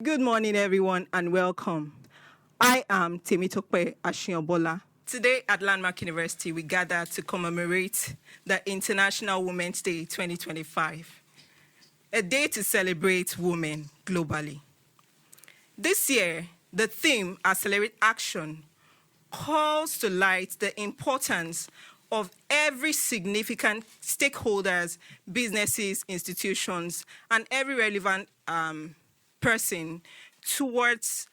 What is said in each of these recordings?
Good morning, everyone, and welcome. I am Temitope Ashiobola. Today at Landmark University, we gather to commemorate the International Women's Day 2025, a day to celebrate women globally. This year, the theme, Accelerate Action, calls to light the importance of every significant stakeholders, businesses, institutions, and every relevant person towards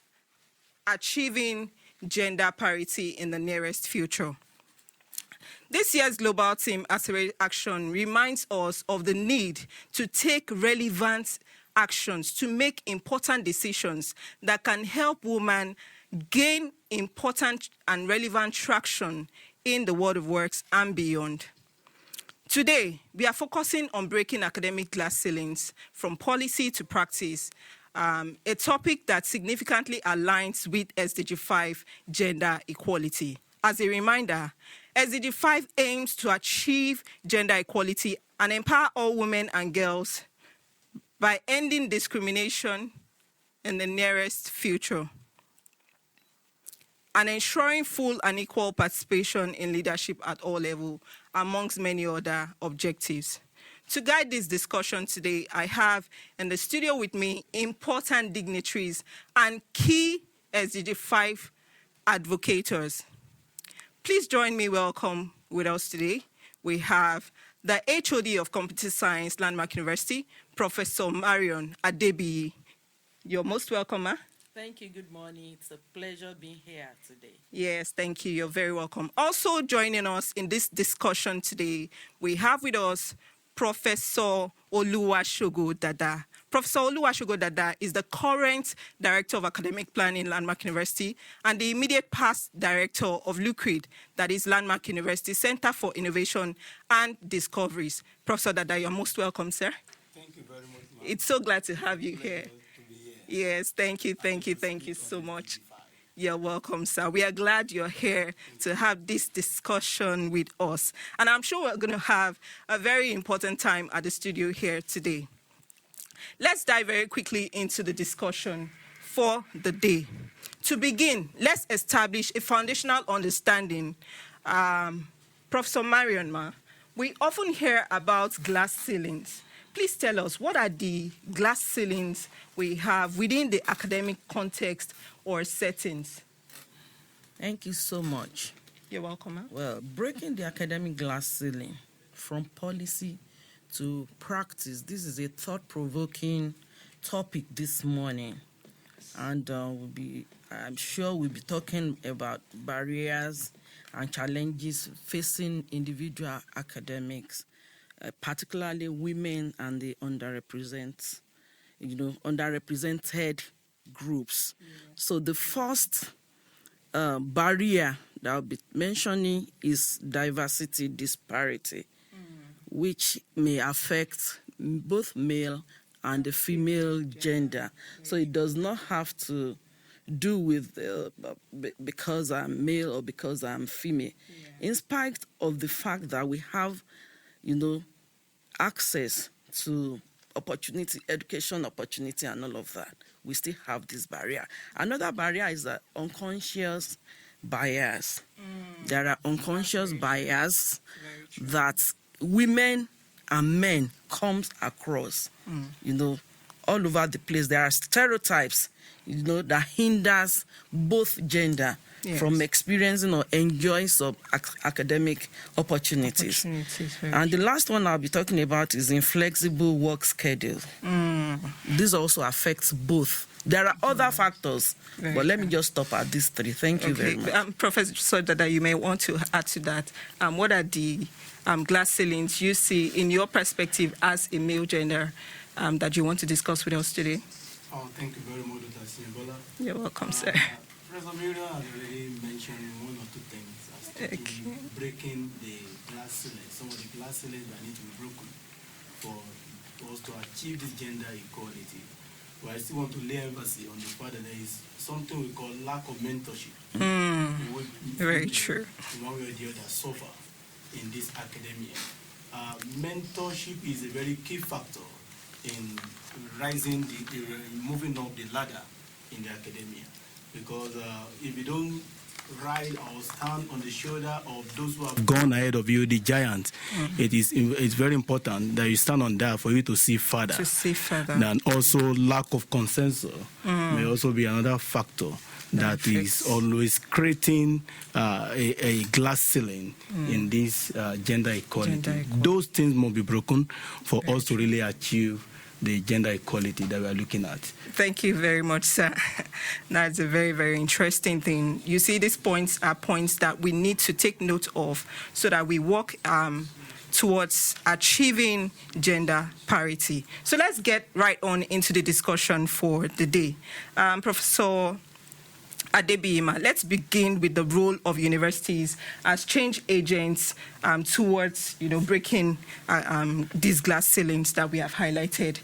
achieving gender parity in the nearest future. This year's global theme, Accelerate Action, reminds us of the need to take relevant actions to make important decisions that can help women gain important and relevant traction in the world of works and beyond. Today, we are focusing on breaking academic glass ceilings from policy to practice, a topic that significantly aligns with SDG 5 gender equality. As a reminder, SDG 5 aims to achieve gender equality and empower all women and girls by ending discrimination in the nearest future and ensuring full and equal participation in leadership at all levels, amongst many other objectives. To guide this discussion today, I have in the studio with me important dignitaries and key SDG 5 advocators. Please join me welcome with us today. We have the HOD of Computer Science, Landmark University, Professor Marion Adebiyi. You're most welcome, ma. Thank you. Good morning. It's a pleasure being here today. Yes, thank you. You're very welcome. Also joining us in this discussion today, we have with us Professor Oluwasegun Dada. Professor Oluwasegun Dada is the current Director of Academic Planning, Landmark University, and the immediate past Director of LUCRID, that is Landmark University Center for Innovation and Discoveries. Professor Dada, you're most welcome, sir. Thank you very much, ma'am. It's so glad to have you here. Yes, thank you so much. You're welcome, sir. We are glad you're here to have this discussion with us. And I'm sure we're going to have a very important time at the studio here today. Let's dive very quickly into the discussion for the day. To begin, let's establish a foundational understanding. Professor Marion, ma, we often hear about glass ceilings. Please tell us, what are the glass ceilings we have within the academic context or settings? Thank you so much. You're welcome, ma'am. Well, breaking the academic glass ceiling from policy to practice, this is a thought-provoking topic this morning. And I'm sure we'll be talking about barriers and challenges facing individual academics, particularly women and the underrepresented groups. Yeah. So the first barrier that I'll be mentioning is diversity disparity, which may affect both male and the female gender. Yeah. So it does not have to do with because I'm male or because I'm female. Yeah. In spite of the fact that we have access to opportunity, education opportunity, and all of that, we still have this barrier. Another barrier is the unconscious bias. There are unconscious bias that women and men comes across, all over the place. There are stereotypes, that hinders both gender from experiencing or enjoying some academic opportunities. And the last one I'll be talking about is inflexible work schedule. This also affects both. There are other factors, but let me just stop at these three. Thank you very much. Professor Dada, you may want to add to that. What are the glass ceilings you see in your perspective as a male gender that you want to discuss with us today? Oh, thank you very much, Dr. Sinebola. You're welcome, sir. Professor Miriam has already mentioned one or two things as to breaking the glass ceiling, some of the glass ceilings that need to be broken for us to achieve this gender equality. But I still want to lay emphasis on the fact that there is something we call lack of mentorship. Very true. One way or the other suffer in this academia. Mentorship is a very key factor in moving up the ladder in the academia. Because if you don't ride or stand on the shoulder of those who have gone ahead of you, the giants, it's very important that you stand on that for you to see further. And also lack of consensus may also be another factor that is always creating a glass ceiling in this gender equality. Those things must be broken for us to really achieve the gender equality that we are looking at. Thank you very much, sir. That's a very, very interesting thing. You see, these points are points that we need to take note of so that we work towards achieving gender parity. So let's get right on into the discussion for the day. Professor Adebiyima, let's begin with the role of universities as change agents towards, breaking these glass ceilings that we have highlighted.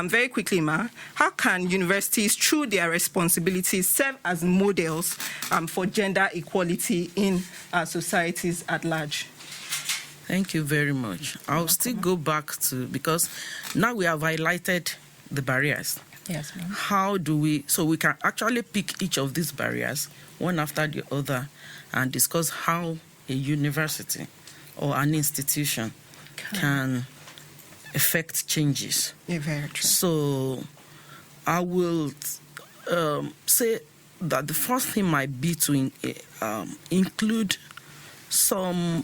Very quickly, Ma, how can universities, through their responsibilities, serve as models for gender equality in our societies at large? Thank you very much. I'll still go back to, because now we have highlighted the barriers. Yes, ma'am. How do we, so we can actually pick each of these barriers, one after the other, and discuss how a university or an institution can effect changes. Yeah, very true. So I will say that the first thing might be to include some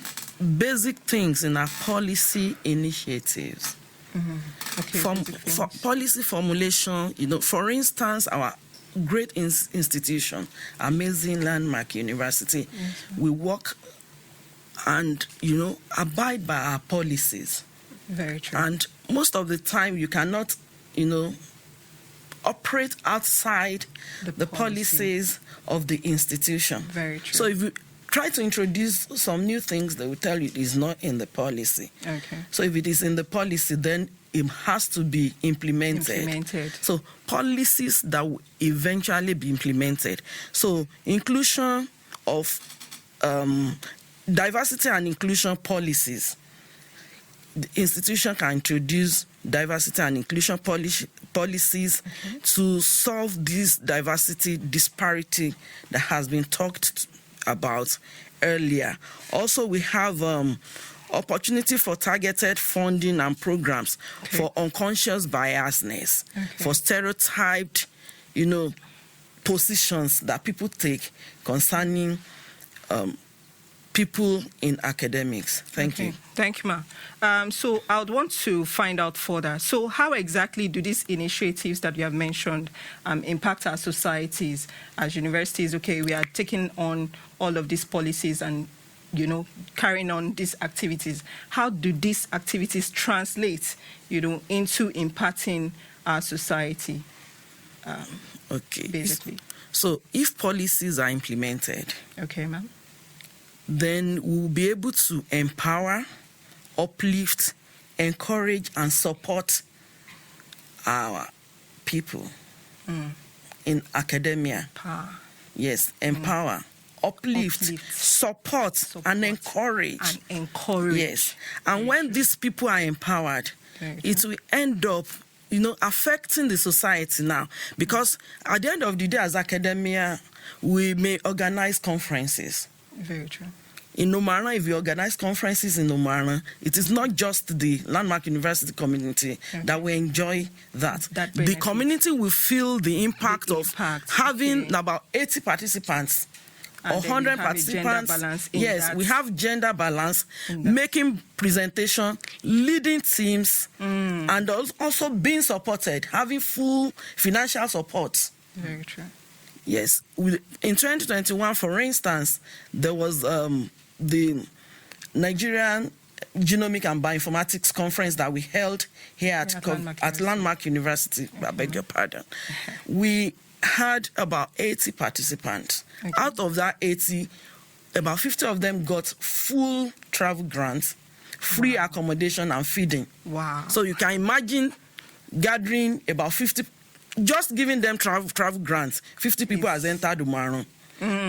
basic things in our policy initiatives. For policy formulation, for instance, our great institution, amazing landmark university, we work and, abide by our policies. Very true. And most of the time, you cannot, operate outside the policies of the institution. Very true. So if you try to introduce some new things, they will tell you it is not in the policy. Okay. So if it is in the policy, then it has to be implemented. So policies that will eventually be implemented. So inclusion of diversity and inclusion policies. The institution can introduce diversity and inclusion policies to solve this diversity disparity that has been talked about earlier. Also, we have opportunity for targeted funding and programs for unconscious biasness, for stereotyped, positions that people take concerning people in academics. Thank you. Thank you, Ma. So I would want to find out further. So how exactly do these initiatives that you have mentioned impact our societies as universities? Okay, we are taking on all of these policies and, carrying on these activities. How do these activities translate, into impacting our society? Basically. So if policies are implemented, okay, ma'am, then we'll be able to empower, uplift, encourage, and support our people in academia. Yes, empower, uplift, support, and encourage. Yes. And when these people are empowered, it will end up, affecting the society now. Because at the end of the day, as academia, we may organize conferences. Very true. In Omu-Aran, if you organize conferences in Omu-Aran, it is not just the landmark university community that will enjoy that. The community will feel the impact of having about 80 participants or 100 participants. Yes, we have gender balance, making presentation, leading teams, and also being supported, having full financial support. Very true. Yes. In 2021, for instance, there was the Nigerian Genomic and Bioinformatics Conference that we held here at Landmark University. I beg your pardon. We had about 80 participants. Out of that 80, about 50 of them got full travel grants, free accommodation and feeding. Wow. So you can imagine gathering about 50, just giving them travel grants. 50 people has entered Omu-Aran.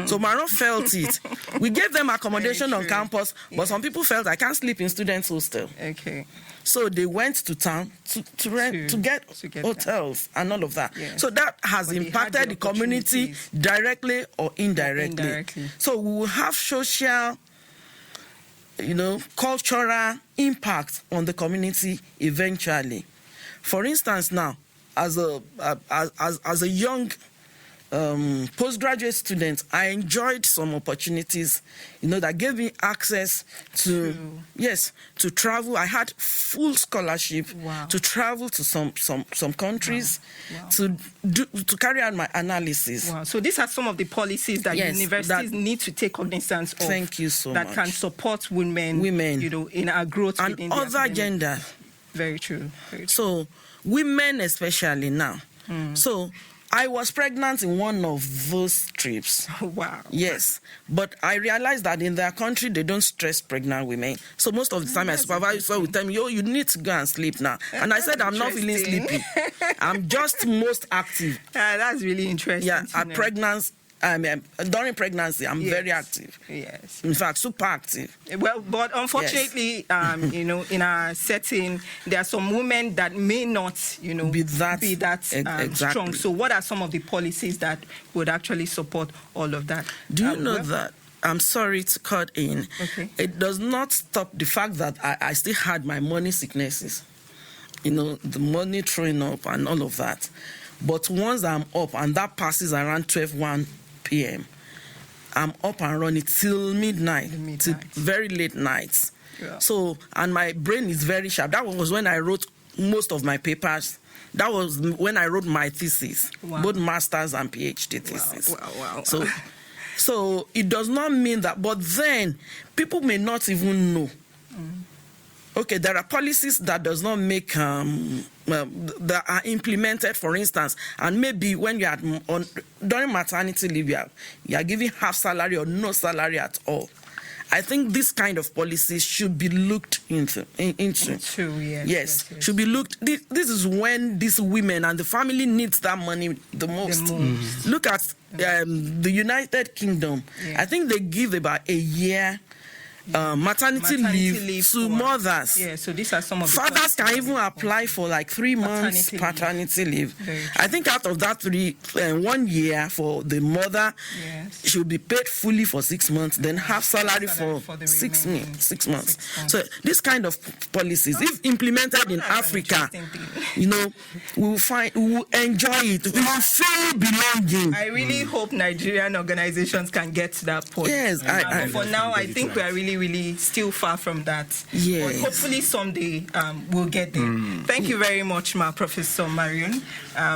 So Maron felt it. We gave them accommodation on campus, but some people felt I can't sleep in students' hostel. Okay. So they went to town to get hotels and all of that. Yes. So that has impacted the community directly or indirectly. So we will have social, cultural impact on the community eventually. For instance, now, as a young postgraduate student, I enjoyed some opportunities, that gave me access to travel. I had full scholarship to travel to some countries to carry out my analysis. Wow. So these are some of the policies that universities need to take cognizance of. Thank you so much. That can support women, in our growth and within other gender. Very true. So women especially now. So I was pregnant in one of those trips. Wow. Yes. But I realized that in their country, they don't stress pregnant women. So most of the time, my supervisor would tell me, you need to go and sleep now. And I said, I'm not feeling sleepy. I'm just most active. That's really interesting. Yeah, during pregnancy, I'm very active. Yes. In fact, super active. Well, but unfortunately, in our setting, there are some women that may not, be that strong. So what are some of the policies that would actually support all of that? Do you know that? I'm sorry to cut in. Okay. It does not stop the fact that I still had my morning sicknesses. The money throwing up and all of that. But once I'm up, and that passes around 1 p.m., I'm up and running till midnight, till very late nights. Yeah. So, and my brain is very sharp. That was when I wrote most of my papers. That was when I wrote my thesis, both master's and PhD thesis. Wow. So it does not mean that, but then people may not even know. Okay, there are policies that does not make that are implemented, for instance, and maybe when you are during maternity leave, you are giving half salary or no salary at all. I think this kind of policies should be looked into. Yes, should be looked. This is when these women and the family needs that money the most. Look at the United Kingdom. I think they give about a year maternity leave to mothers. Yeah, so these are some of the fathers can even apply for like 3 months paternity leave. I think out of that 1 year for the mother, she'll be paid fully for 6 months, then half salary for 6 months. So this kind of policies, if implemented in Africa, we will enjoy it. We will feel belonging. I really hope Nigerian organizations can get to that point. Yes, but for now, I think we are really still far from that. Yes. But hopefully someday we'll get there. Thank you very much, Professor Marion.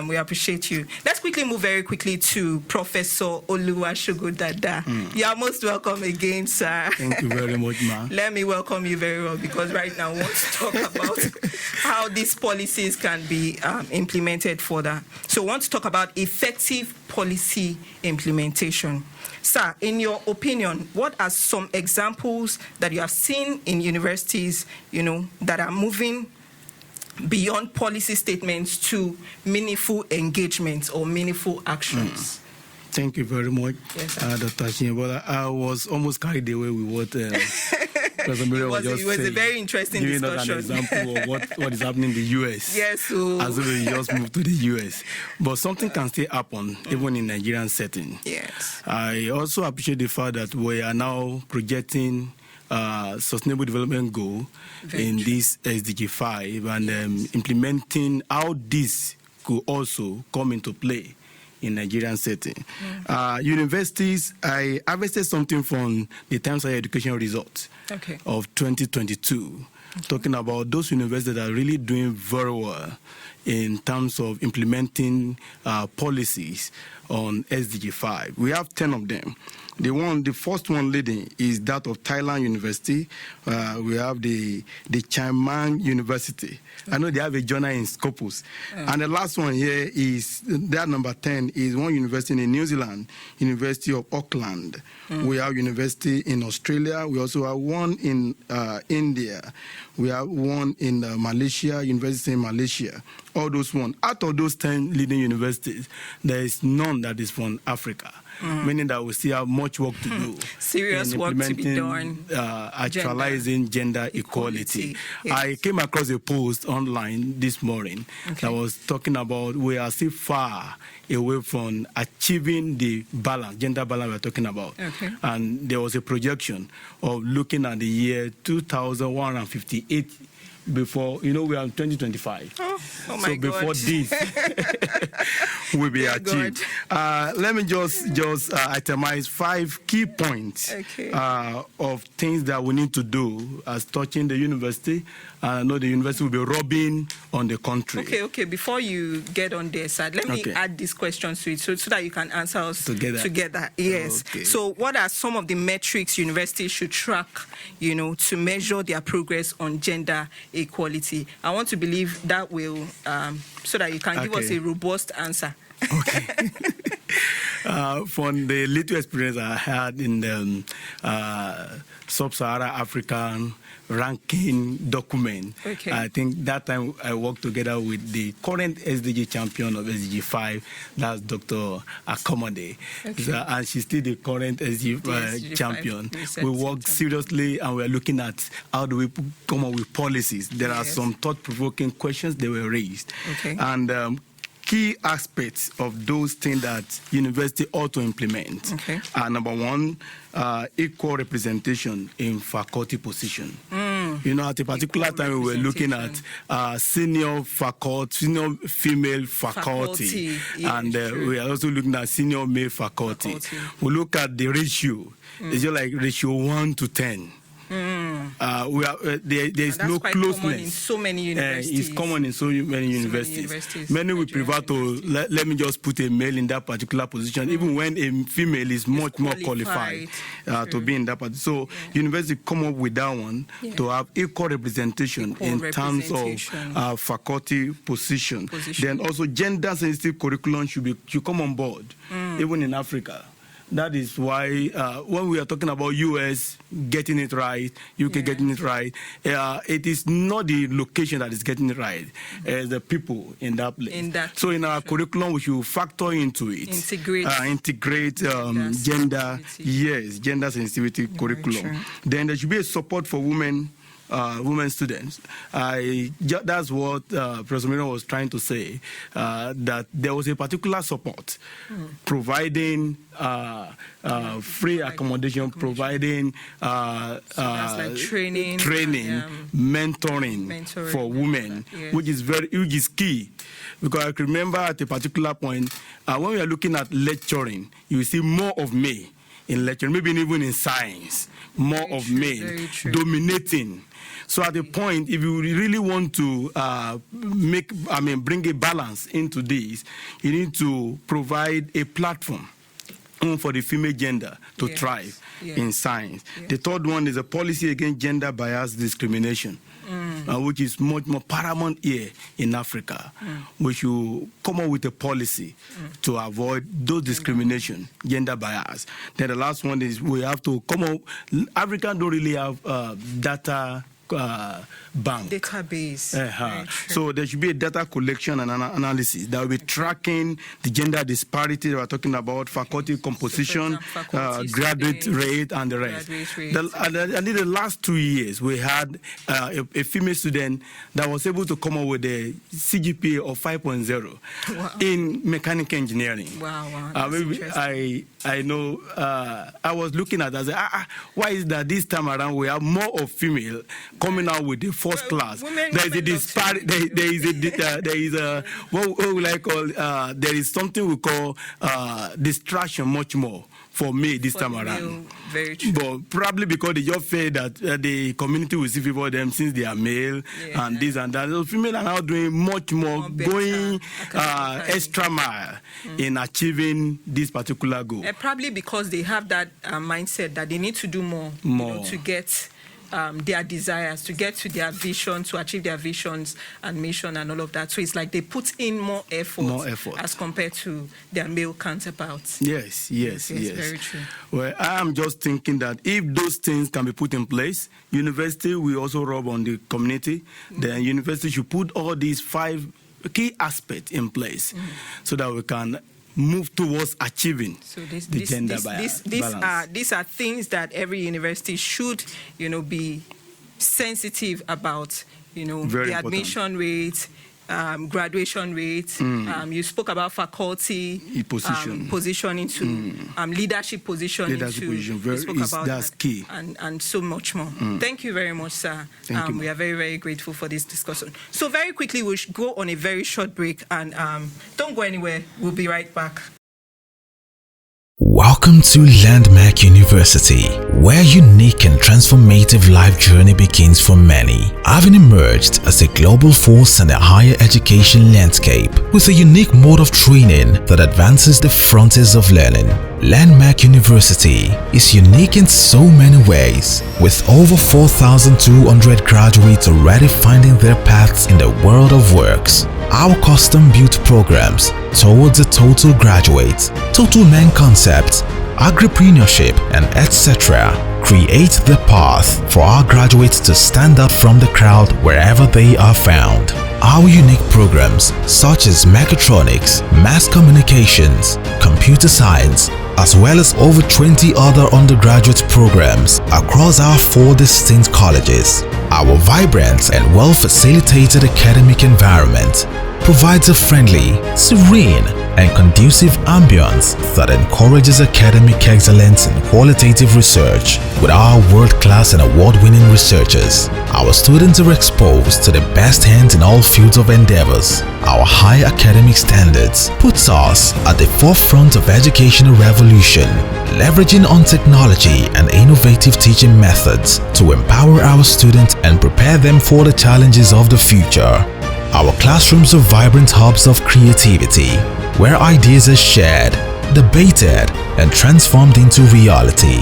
We appreciate you. Let's quickly move very quickly to Professor Oluwasegun. You are most welcome again, sir. Thank you very much, ma. Let me welcome you very well, because right now I want to talk about how these policies can be implemented further. So I want to talk about effective policy implementation. Sir, in your opinion, what are some examples that you have seen in universities, that are moving beyond policy statements to meaningful engagements or meaningful actions? Thank you very much, yes, Dr. Ashinyebola. I was almost carried away with what Professor Marion was just saying. It was a very interesting discussion. Giving us an example of what is happening in the U.S. Yes. So as if we just moved to the U.S. But something can still happen even in Nigerian setting. Yes. I also appreciate the fact that we are now projecting Sustainable Development Goal in this SDG 5 and implementing how this could also come into play in Nigerian setting. Universities, I harvested something from the Times Higher Education results of 2022, talking about those universities that are really doing very well in terms of implementing policies on SDG 5. We have 10 of them. The first one leading is that of Thailand University. We have the Chiang Mai University. I know they have a journal in Scopus. And the last one here is, that number 10, is one university in New Zealand, University of Auckland. We have university in Australia. We also have one in India. We have one in Malaysia, University in Malaysia. all those ones. Out of those 10 leading universities, there is none that is from Africa. Meaning that we still have much work to do. Serious work to be done. Actualizing gender equality. Yes. I came across a post online this morning that was talking about we are still far away from achieving the balance, gender balance we're talking about. Okay. And there was a projection of looking at the year 2158 before, we are in 2025. Oh my so God. before this will be achieved. Let me just itemize 5 key points of things that we need to do as touching the university. I know the university will be rubbing on the country. Okay. Before you get on there, sir, let me add these questions to it so that you can answer us together. Yes. Okay. So what are some of the metrics universities should track, to measure their progress on gender equality? I want to believe that will, so that you can give us a robust answer. Okay. From the little experience I had in the Sub-Saharan African ranking document, I think that time I worked together with the current SDG champion of SDG 5, that's Dr. Akomode, and she's still the current SDG champion. We worked seriously and we're looking at how do we come up with policies. There are some thought-provoking questions that were raised. And key aspects of those things that university ought to implement are, number one, equal representation in faculty position. At a particular time, we were looking at senior female faculty. And we are also looking at senior male faculty. We look at the ratio. It's just like ratio 1 to 10. There is no closeness. Common in so many universities. It's common in so many universities. Many will prefer to let me just put a male in that particular position, even when a female is much more qualified to be in that position. So university come up with that one to have equal representation in terms of faculty position. Then also gender-sensitive curriculum should come on board, even in Africa. That is why when we are talking about US getting it right, UK getting it right, it is not the location that is getting it right, it's the people in that place. So in our curriculum, we should factor into it. Integrate gender sensitivity curriculum. Then there should be a support for women students. That's what Professor Miro was trying to say, that there was a particular support, providing free accommodation, providing like training, mentoring for women, which is key. Because I can remember at a particular point, when we are looking at lecturing, you see more of me in lecturing, maybe even in science, more of men dominating. So at the point, if you really want to bring a balance into this, you need to provide a platform for the female gender to thrive in science. The third one is a policy against gender-biased discrimination, which is much more paramount here in Africa. We should come up with a policy to avoid those discrimination, gender bias. Then the last one is we have to come up. Africa don't really have data bank. Database. So there should be a data collection and analysis that will be tracking the gender disparity that we're talking about, faculty composition, graduate rate, and the rest. And in the last 2 years, we had a female student that was able to come up with a CGPA of 5.0 in mechanical engineering. I know, I was looking at that, I said, why is that this time around we have more of female coming out with the first class? There is a disparity, there is a, what will I call, there is something we call distraction much more for me this time around. Very true. But probably because they just feel that the community will see favor them since they are male and this and that. So female are now doing much more going extra mile in achieving this particular goal. Probably because they have that mindset that they need to do more. To get their desires, to get to their vision, to achieve their visions and mission and all of that. So it's like they put in more effort as compared to their male counterparts. Yes. Very true. Well, I'm just thinking that if those things can be put in place, university will also rub on the community. Then university should put all these 5 key aspects in place so that we can move towards achieving the gender balance. These are things that every university should, be sensitive about. Very the important. admission rate, graduation rate. You spoke about faculty position into leadership position. You spoke about that's that, key, and so much more. Thank you very much, sir. We are very, very grateful for this discussion. So very quickly, we'll go on a very short break, and don't go anywhere. We'll be right back. Welcome to Landmark University, where unique and transformative life journey begins for many. Having emerged as a global force in the higher education landscape with a unique mode of training that advances the frontiers of learning, Landmark University is unique in so many ways, with over 4,200 graduates already finding their paths in the world of works. Our custom-built programs towards a total graduate, total man concept, agripreneurship, and etc. create the path for our graduates to stand out from the crowd wherever they are found. Our unique programs such as mechatronics, mass communications, computer science, as well as over 20 other undergraduate programs across our 4 distinct colleges. Our vibrant and well-facilitated academic environment provides a friendly, serene, and conducive ambience that encourages academic excellence and qualitative research. With our world-class and award-winning researchers, our students are exposed to the best hands in all fields of endeavors. Our high academic standards puts us at the forefront of educational revolution, leveraging on technology and innovative teaching methods to empower our students and prepare them for the challenges of the future. Our classrooms are vibrant hubs of creativity, where ideas are shared, debated, and transformed into reality.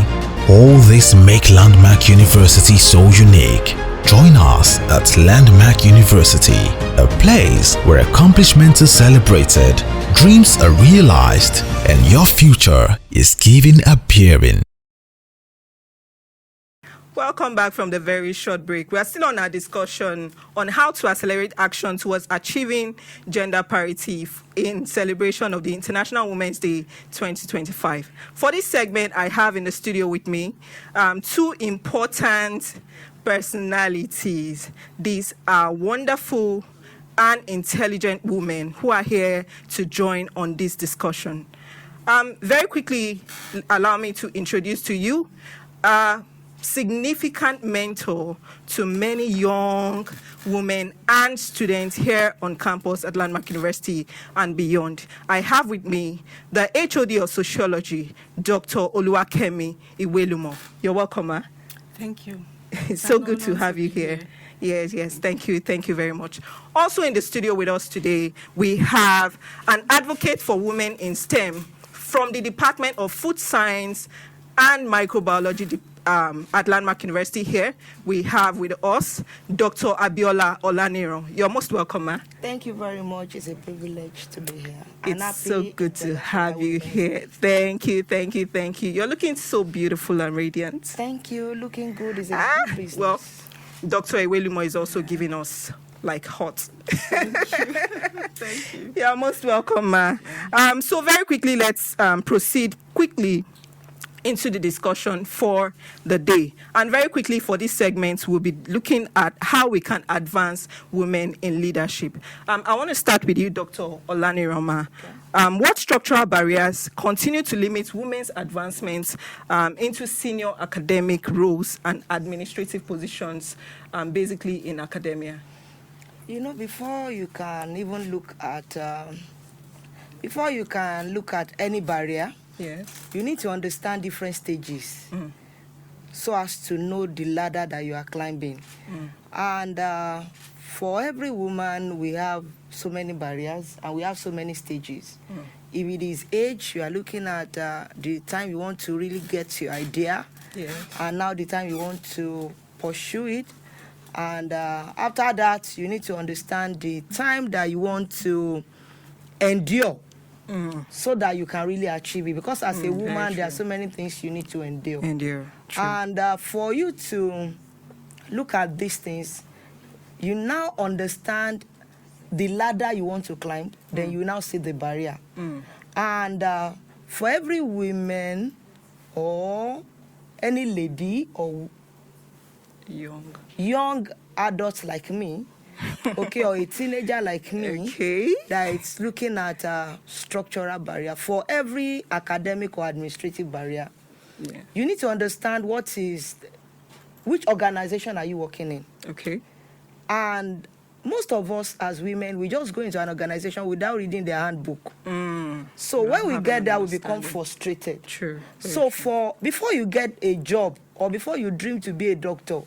All this make Landmark University so unique. Join us at Landmark University, a place where accomplishments are celebrated, dreams are realized, and your future is given a bearing. Welcome back from the very short break. We are still on our discussion on how to accelerate action towards achieving gender parity in celebration of the International Women's Day 2025. For this segment, I have in the studio with me 2 important personalities. These are wonderful and intelligent women who are here to join on this discussion. Very quickly, allow me to introduce to you significant mentor to many young women and students here on campus at Landmark University and beyond. I have with me the HOD of Sociology, Dr. Oluwakemi Iwelumo. You're welcome, ma. Thank you. It's so good to have you here. Yes, thank you very much. Also in the studio with us today, we have an advocate for women in STEM from the Department of Food Science and Microbiology at Landmark University here. We have with us Dr. Abiola Olaniro. You're most welcome, ma. Thank you very much. It's a privilege to be here. It's so good to have you here. Thank you. You're looking so beautiful and radiant. Thank you. Looking good is a good business. Well, Dr. Iwelumo is also giving us like hot. Thank you. Thank you. You're most welcome, ma. So very quickly, let's proceed quickly into the discussion for the day. And very quickly for this segment, we'll be looking at how we can advance women in leadership. I want to start with you, Dr. Olaniroma. What structural barriers continue to limit women's advancements into senior academic roles and administrative positions, basically in academia? Before you can even look at any barrier, yes, you need to understand different stages so as to know the ladder that you are climbing. And for every woman, we have so many barriers and we have so many stages. If it is age, you are looking at the time you want to really get your idea, yes, and now the time you want to pursue it. And after that, you need to understand the time that you want to endure so that you can really achieve it. Because as a woman, there are so many things you need to endure. True. And for you to look at these things, you now understand the ladder you want to climb, then you now see the barrier. And for every woman or any lady or young adult like me, okay, or a teenager like me, Okay. that is looking at a structural barrier, for every academic or administrative barrier, you need to understand which organization are you working in. Okay. And most of us as women, we just go into an organization without reading their handbook. So when we get there, we become frustrated. True. So before you get a job, or before you dream to be a doctor,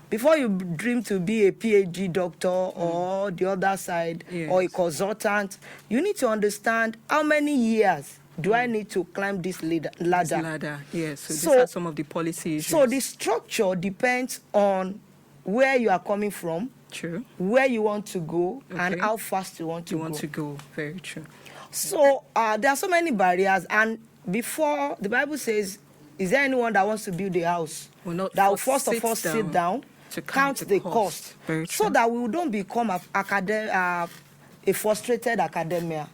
before you dream to be a PhD doctor or the other side, or a consultant, you need to understand how many years do I need to climb this ladder? Yes. So these are some of the policy issues. So the structure depends on where you are coming from, true, where you want to go, and how fast you want to go. Very true. So there are so many barriers, and before the Bible says, is there anyone that wants to build a house that will first of all sit down to count the cost, so that we don't become a frustrated academia.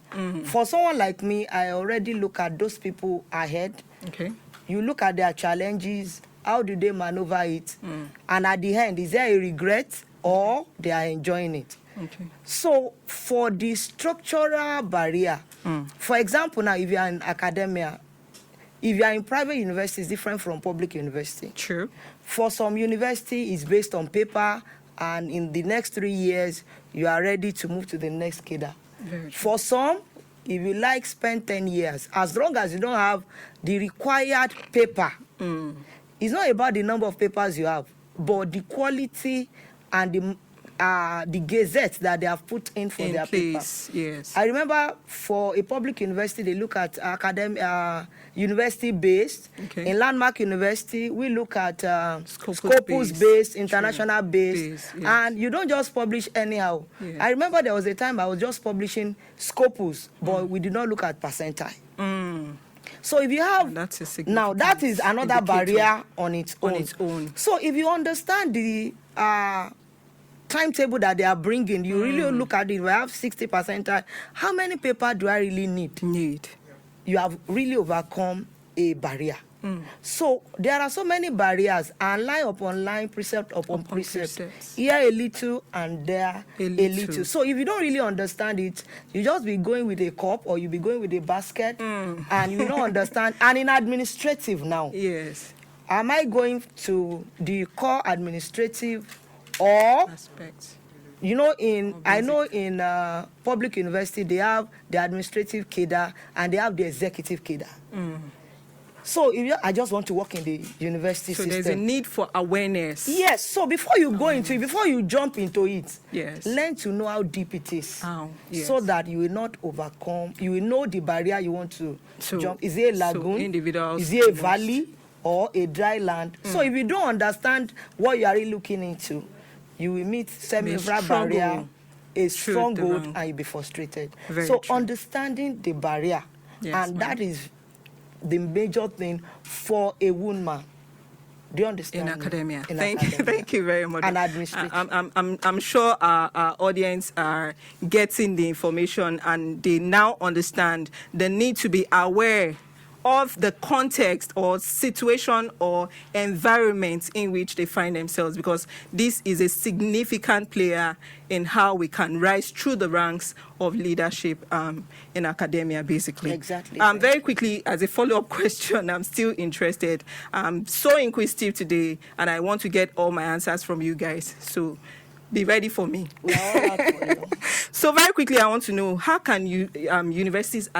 For someone like me, I already look at those people ahead. Okay. You look at their challenges, how do they maneuver it, and at the end, is there a regret or they are enjoying it? Okay. So for the structural barrier, for example, now if you are in academia, if you are in private university, it's different from public university. True. For some university, it's based on paper, and in the next 3 years, you are ready to move to the next cadre. For some, if you spend 10 years, as long as you don't have the required paper, it's not about the number of papers you have, but the quality and the gazette that they have put in for their paper. Yes. I remember for a public university, they look at university-based. Okay. In Landmark University, we look at Scopus-based, international-based. Yes. And you don't just publish anyhow. Yes. I remember there was a time I was just publishing Scopus, but we did not look at percentile. So if you have, that is another barrier on its own. So if you understand the timetable that they are bringing, you really look at it. We have 60%. How many paper do I really need? You have really overcome a barrier. So there are so many barriers, and line upon line, precept upon precept. Here a little and there a little. So if you don't really understand it, you just be going with a cup or you be going with a basket, and you don't understand. And in administrative now, yes, am I going to the core administrative or aspects? You know, I know in public university, they have the administrative cadre and they have the executive cadre. So I just want to work in the university system. So there's a need for awareness. Yes. So before you go into it, before you jump into it, yes, learn to know how deep it is. Yes. So that you will not overcome. You will know the barrier you want to jump. Is it a lagoon? Is it a valley or a dry land? So if you don't understand what you are really looking into, you will meet several barriers, a stronghold, and you'll be frustrated. So understanding the barrier, and that is the major thing for a woman. Do you understand? In academia. Thank you very much. And administrative. I'm sure our audience are getting the information, and they now understand the need to be aware of the context or situation or environment in which they find themselves, because this is a significant player in how we can rise through the ranks of leadership in academia, basically. Exactly. Very quickly, as a follow-up question, I'm still interested. I'm so inquisitive today, and I want to get all my answers from you guys. So be ready for me. So very quickly, I want to know, how can universities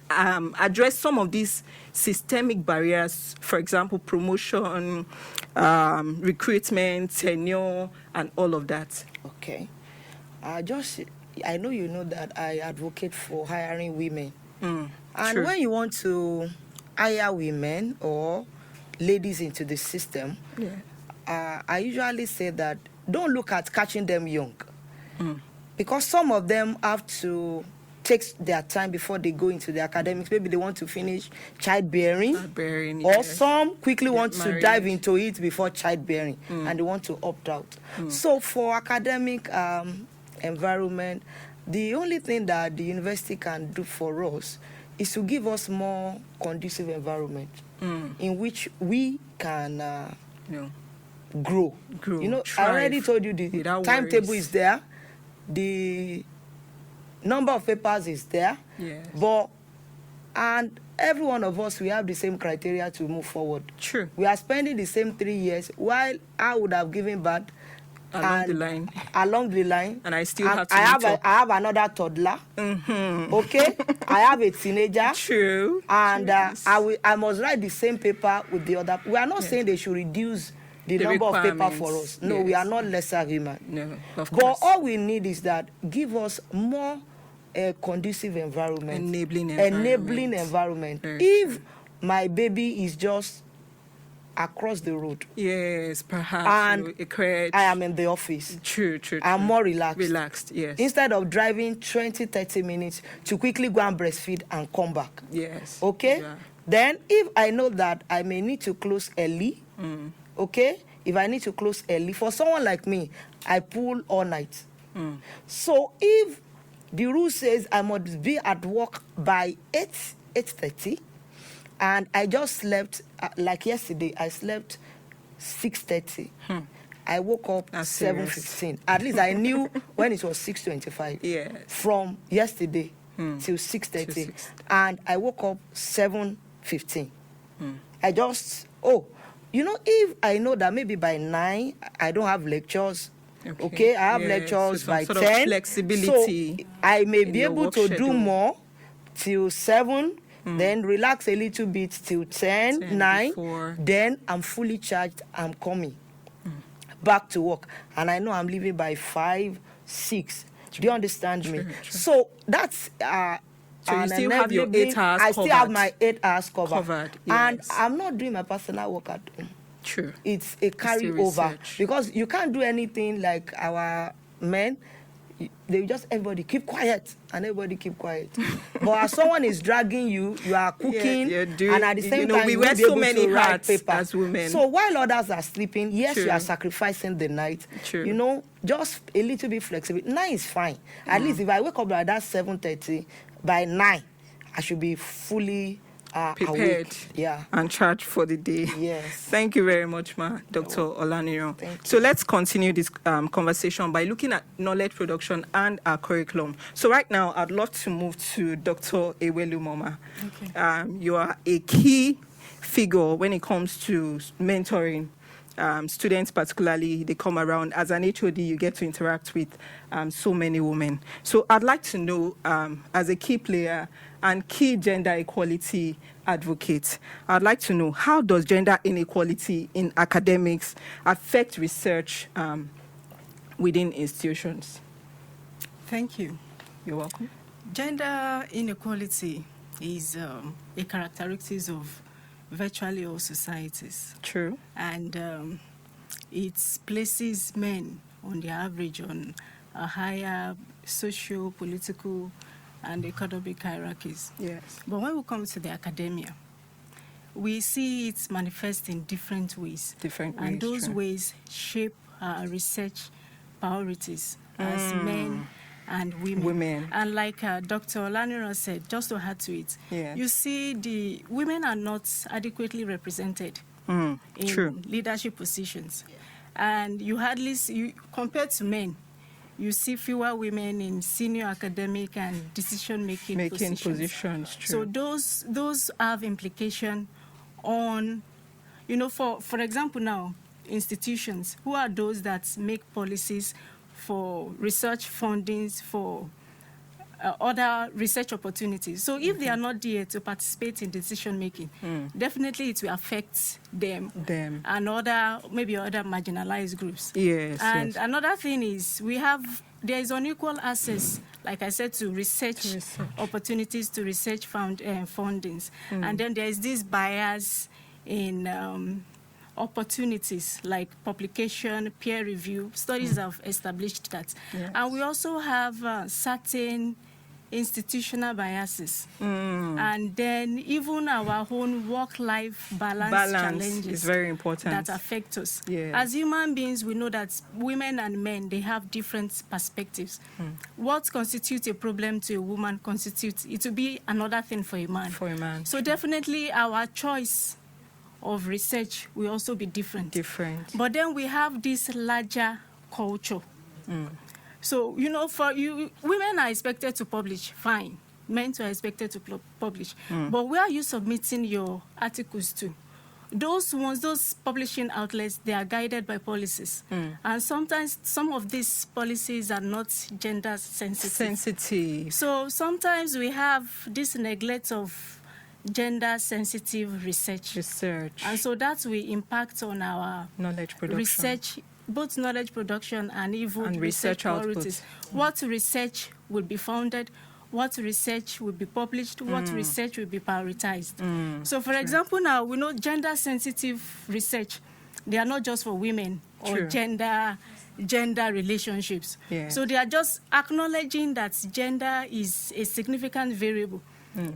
address some of these systemic barriers, for example, promotion, recruitment, tenure, and all of that? Okay. I know you know that I advocate for hiring women. And true. when you want to hire women or ladies into the system, I usually say that don't look at catching them young. Because some of them have to take their time before they go into the academics. Maybe they want to finish childbearing, or some quickly want to dive into it before childbearing, and they want to opt out. So for academic environment. The only thing that the university can do for us is to give us more conducive environment in which we can grow. You know, I already told you the timetable is there, the number of papers is there, and every one of us, we have the same criteria to move forward. True. We are spending the same 3 years, while I would have given birth along the line. Along the line. And I still have to I have another toddler. Okay? I have a teenager. True. And I must write the same paper with the other. We are not saying they should reduce the number of paper for us. No, we are not lesser human. No, of course. But all we need is that give us more conducive environment. Enabling environment. If my baby is just across the road. Yes, perhaps. And a crèche. I am in the office. True. I'm more relaxed. Relaxed, yes. Instead of driving 20, 30 minutes to quickly go and breastfeed and come back. Yes. Okay? Yeah. Then if I know that I may need to close early, okay? If I need to close early, for someone like me, I pull all night. So if the rule says I must be at work by 8:30, and I just slept, like yesterday, I slept 6:30. I woke up 7:15. At least I knew when it was 6:25. Yes. From yesterday till 6:30. And I woke up 7:15. I just, if I know that maybe by 9, I don't have lectures. Okay, I have lectures by 10. Flexibility. So I may be able to do more till 7. Then relax a little bit till 10, 9. Before. Then I'm fully charged. I'm coming back to work. And I know I'm leaving by 5, 6. Do you understand me? True. So that's... so you still have your 8 hours I still have my 8 hours covered. Yes. And I'm not doing my personal work at home. True. It's a carryover. Because you can't do anything like our men. They just, everybody keep quiet, and everybody keep quiet. But as someone is dragging you, you are cooking, and at the same time, we you wear be so able many to write hats paper. as women. So while others are sleeping, yes, you are sacrificing the night. True. Just a little bit flexible. 9 is fine. At least if I wake up by that 7:30, by 9, I should be fully prepared, and charged for the day. Yes. Thank you very much, Dr. Omu-Aran. So let's continue this conversation by looking at knowledge production and our curriculum. So right now, I'd love to move to Dr. Ewelumoma. Okay. You are a key figure when it comes to mentoring. Students particularly, they come around. As an HOD, you get to interact with so many women. So I'd like to know, as a key player and key gender equality advocate, I'd like to know, how does gender inequality in academics affect research within institutions? Thank you. You're welcome. Gender inequality is a characteristic of virtually all societies. True. And it places men on the average on a higher socio-political and economic hierarchies. Yes. But when we come to the academia, we see it manifest in different ways. And those ways shape our research priorities as men and women. And like Dr. Omu-Aran said, just to add to it, you see the women are not adequately represented in leadership positions. And you hardly see, compared to men, you see fewer women in senior academic and decision-making positions. True. So those have implication on, for example now, institutions, who are those that make policies for research fundings, for other research opportunities. So if they are not there to participate in decision-making, definitely it will affect them. And maybe other marginalized groups. Yes. And another thing is there is unequal access, like I said, to research opportunities, to research fundings. And then there is this bias in opportunities like publication, peer review. Studies have established that. Yes. And we also have certain institutional biases, and then even our own work-life balance challenges is very important that affect us. Yes. As human beings, we know that women and men, they have different perspectives. What constitutes a problem to a woman constitutes it to be another thing for a man. For a man. So definitely our choice of research will also be different. But then we have this larger culture. So, you know, for you, women are expected to publish, fine. Men are expected to publish. But where are you submitting your articles to? Those ones, those publishing outlets, they are guided by policies. And sometimes some of these policies are not gender sensitive. So sometimes we have this neglect of gender-sensitive research. And so that will impact on our knowledge production. Research, both knowledge production and even research priorities. What research will be funded, what research will be published, what research will be prioritized. So, for example, now we know gender-sensitive research, they are not just for women or gender relationships. So they are just acknowledging that gender is a significant variable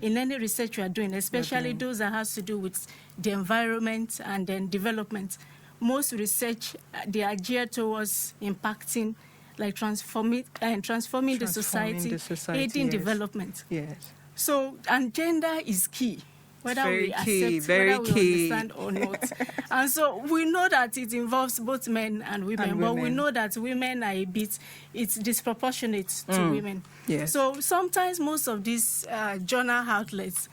in any research you are doing, especially those that has to do with the environment and then development. Most research, they are geared towards impacting, like transforming the society, aiding development. So, and gender is key, whether we accept, whether we understand or not. And so we know that it involves both men and women, but we know that women are it's disproportionate to women. So sometimes most of these journal outlets,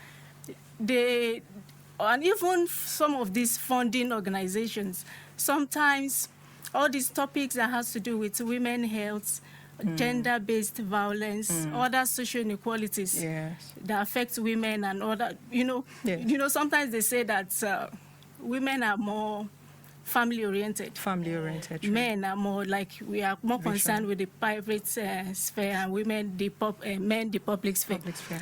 and even some of these funding organizations, sometimes all these topics that has to do with women health, gender-based violence, other social inequalities that affect women and other, you know, sometimes they say that women are more family-oriented. Men are more we are more concerned with the private sphere, and men the public sphere.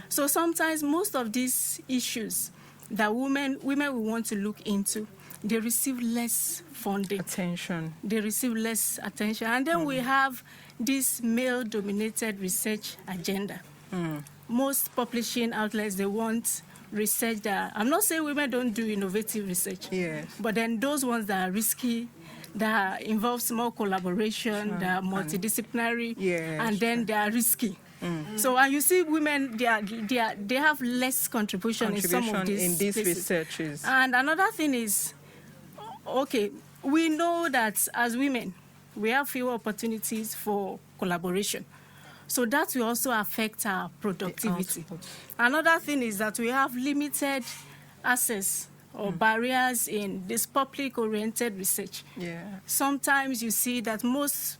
So sometimes most of these issues that women will want to look into, they receive less funding. They receive less attention. And then we have this male-dominated research agenda. Most publishing outlets, they want research that, I'm not saying women don't do innovative research, but then those ones that are risky, that involves more collaboration, that are multidisciplinary, and then they are risky. So, and you see women, they have less contribution in some of these researches. And another thing is, okay, we know that as women, we have fewer opportunities for collaboration. So that will also affect our productivity. Another thing is that we have limited access or barriers in this public-oriented research. Sometimes you see that most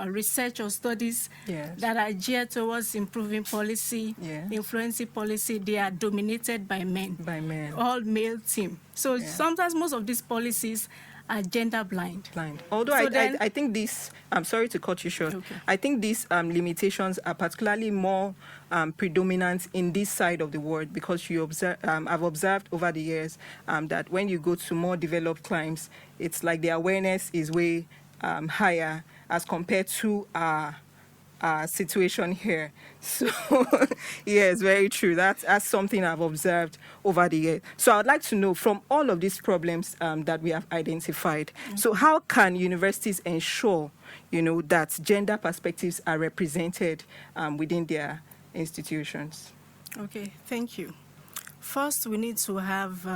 research or studies that are geared towards improving policy, influencing policy, they are dominated by men. All male team. So sometimes most of these policies are gender blind. Although I think this, I'm sorry to cut you short, I think these limitations are particularly more predominant in this side of the world, because you observe, I've observed over the years that when you go to more developed climes, it's like the awareness is way higher as compared to our situation here. So, yes, very true. That's something I've observed over the years. So I'd like to know, from all of these problems that we have identified, so how can universities ensure, that gender perspectives are represented within their institutions? Okay, thank you. First, we need to have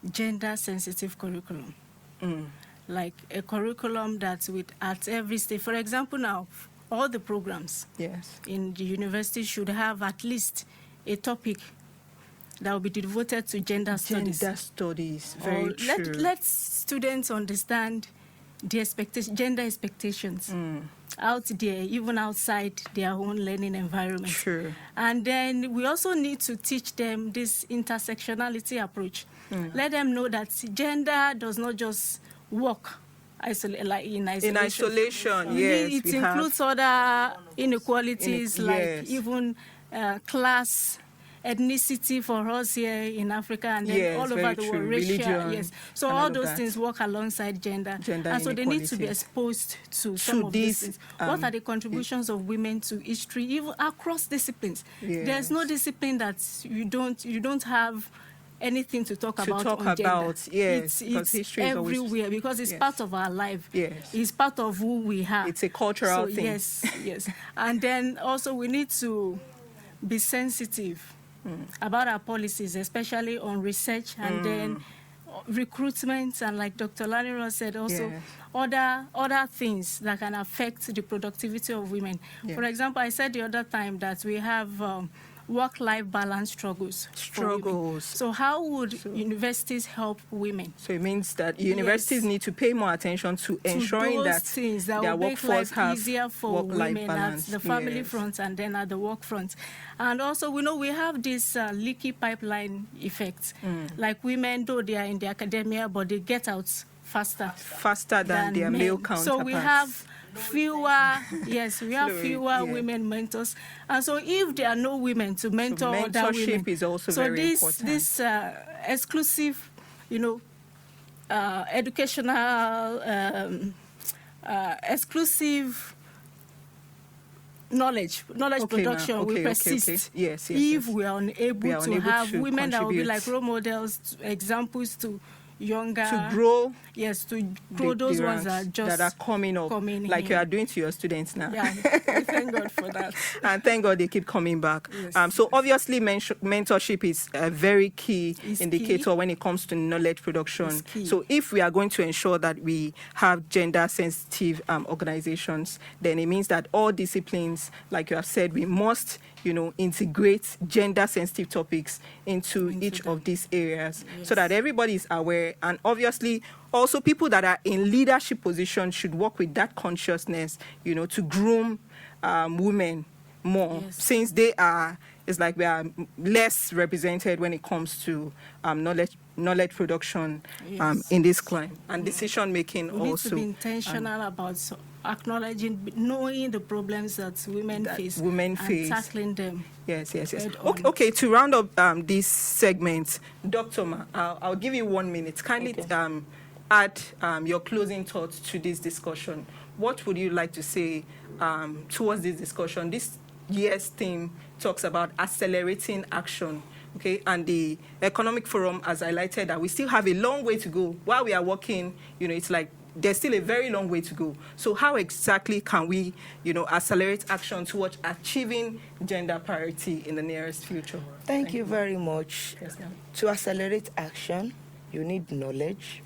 gender-sensitive curriculum. Like a curriculum that at every stage. For example, now, all the programs in the university should have at least a topic that will be devoted to gender studies. Gender studies, very true. Let students understand the gender expectations out there, even outside their own learning environment. True. And then we also need to teach them this intersectionality approach. Let them know that gender does not just work in isolation. It includes other inequalities, like even class, ethnicity for us here in Africa, and then all over the world, racial, religion, so all those things work alongside gender and so they need to be exposed to some of these things. What are the contributions of women to history, even across disciplines? There's no discipline that you don't have anything to talk about on gender. Yes, it's history everywhere, is always, because it's part of our life. Yes. It's part of who we are. It's a cultural thing. Yes. And then also we need to be sensitive about our policies, especially on research and then recruitment, and like Dr. Laniro said, also other things that can affect the productivity of women. For example, I said the other time that we have work-life balance struggles. So how would universities help women? So it means that universities need to pay more attention to ensuring that their workforce have easier for work-life women balance. At the family front and then at the work front. And also, we have this leaky pipeline effect. Like women, though they are in the academia, but they get out faster than their men. male counterparts. So we have fewer women mentors, and so if there are no women to mentor other women, is also very important. This exclusive, educational, exclusive knowledge production will persist. Yes. If we are unable to have women that will be like role models, examples to younger, to grow those ones that are coming up, like you are doing to your students now. Thank God for that. And thank God they keep coming back. So obviously mentorship is a very key indicator when it comes to knowledge production. So if we are going to ensure that we have gender sensitive organizations, then it means that all disciplines, like you have said, we must integrate gender sensitive topics into each of these areas so that everybody is aware. And obviously also people that are in leadership positions should work with that consciousness, to groom women more, since it's like we are less represented when it comes to knowledge production in this climate, and decision making also. We need to be intentional about acknowledging, knowing the problems that women face, and tackling them. Yes. Okay, to round up this segment, Dr. Ma, I'll give you 1 minute. Kindly add your closing thoughts to this discussion. What would you like to say towards this discussion? This year's theme talks about accelerating action. Okay, and the Economic Forum has highlighted that we still have a long way to go. While we are working, it's like there's still a very long way to go. So how exactly can we, accelerate action towards achieving gender parity in the nearest future? Thank you very much. Yes, ma'am. To accelerate action, you need knowledge.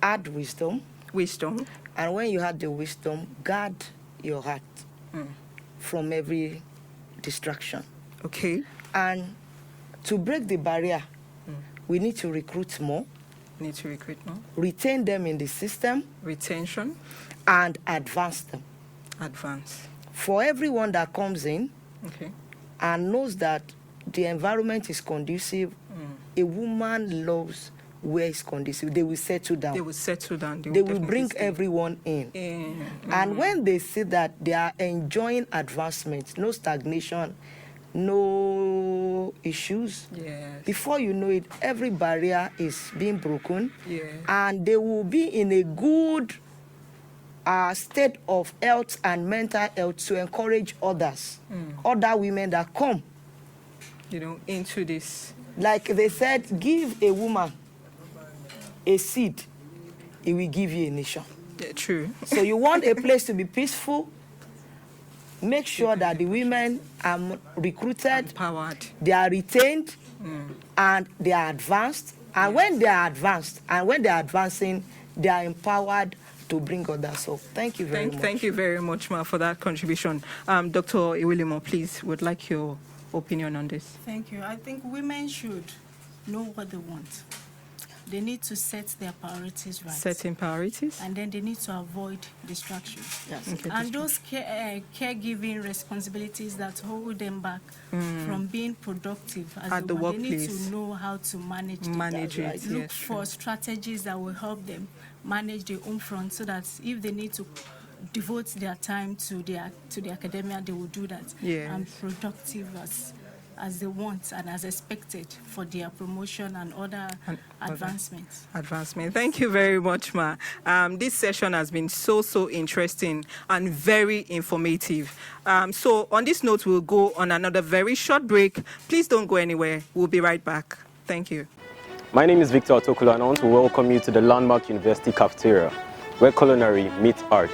Add wisdom. And when you have the wisdom, guard your heart from every distraction. Okay. And to break the barrier, we need to recruit more. Retain them in the system. Retention. And advance them. For everyone that comes in and knows that the environment is conducive, a woman loves where it's conducive. They will settle down. They will bring everyone in. And when they see that they are enjoying advancement, no stagnation, no issues, before you know it, every barrier is being broken, and they will be in a good state of health and mental health to encourage others, other women that come into this. Like they said, give a woman a seed, it will give you a nation. True. So you want a place to be peaceful, make sure that the women are recruited, empowered, they are retained, and they are advanced. And when they are advanced, and when they are advancing, they are empowered to bring others up. Thank you very much. Thank you very much, Ma, for that contribution. Dr. Iwilimo, please, would like your opinion on this. Thank you. I think women should know what they want. They need to set their priorities right. Setting priorities. And then they need to avoid distractions. Yes. Okay, and those caregiving responsibilities that hold them back from being productive as at the workplace. They need workplace. to know how to manage it. Look for strategies that will help them manage their own front, so that if they need to devote their time to the academia, they will do that. Yes. And productive as as they want and as expected for their promotion and other advancements. Thank you very much, Ma. This session has been so interesting and very informative. So on this note, we'll go on another very short break. Please don't go anywhere. We'll be right back. Thank you. My name is Victor Otokula, and I want to welcome you to the Landmark University cafeteria, where culinary meets art.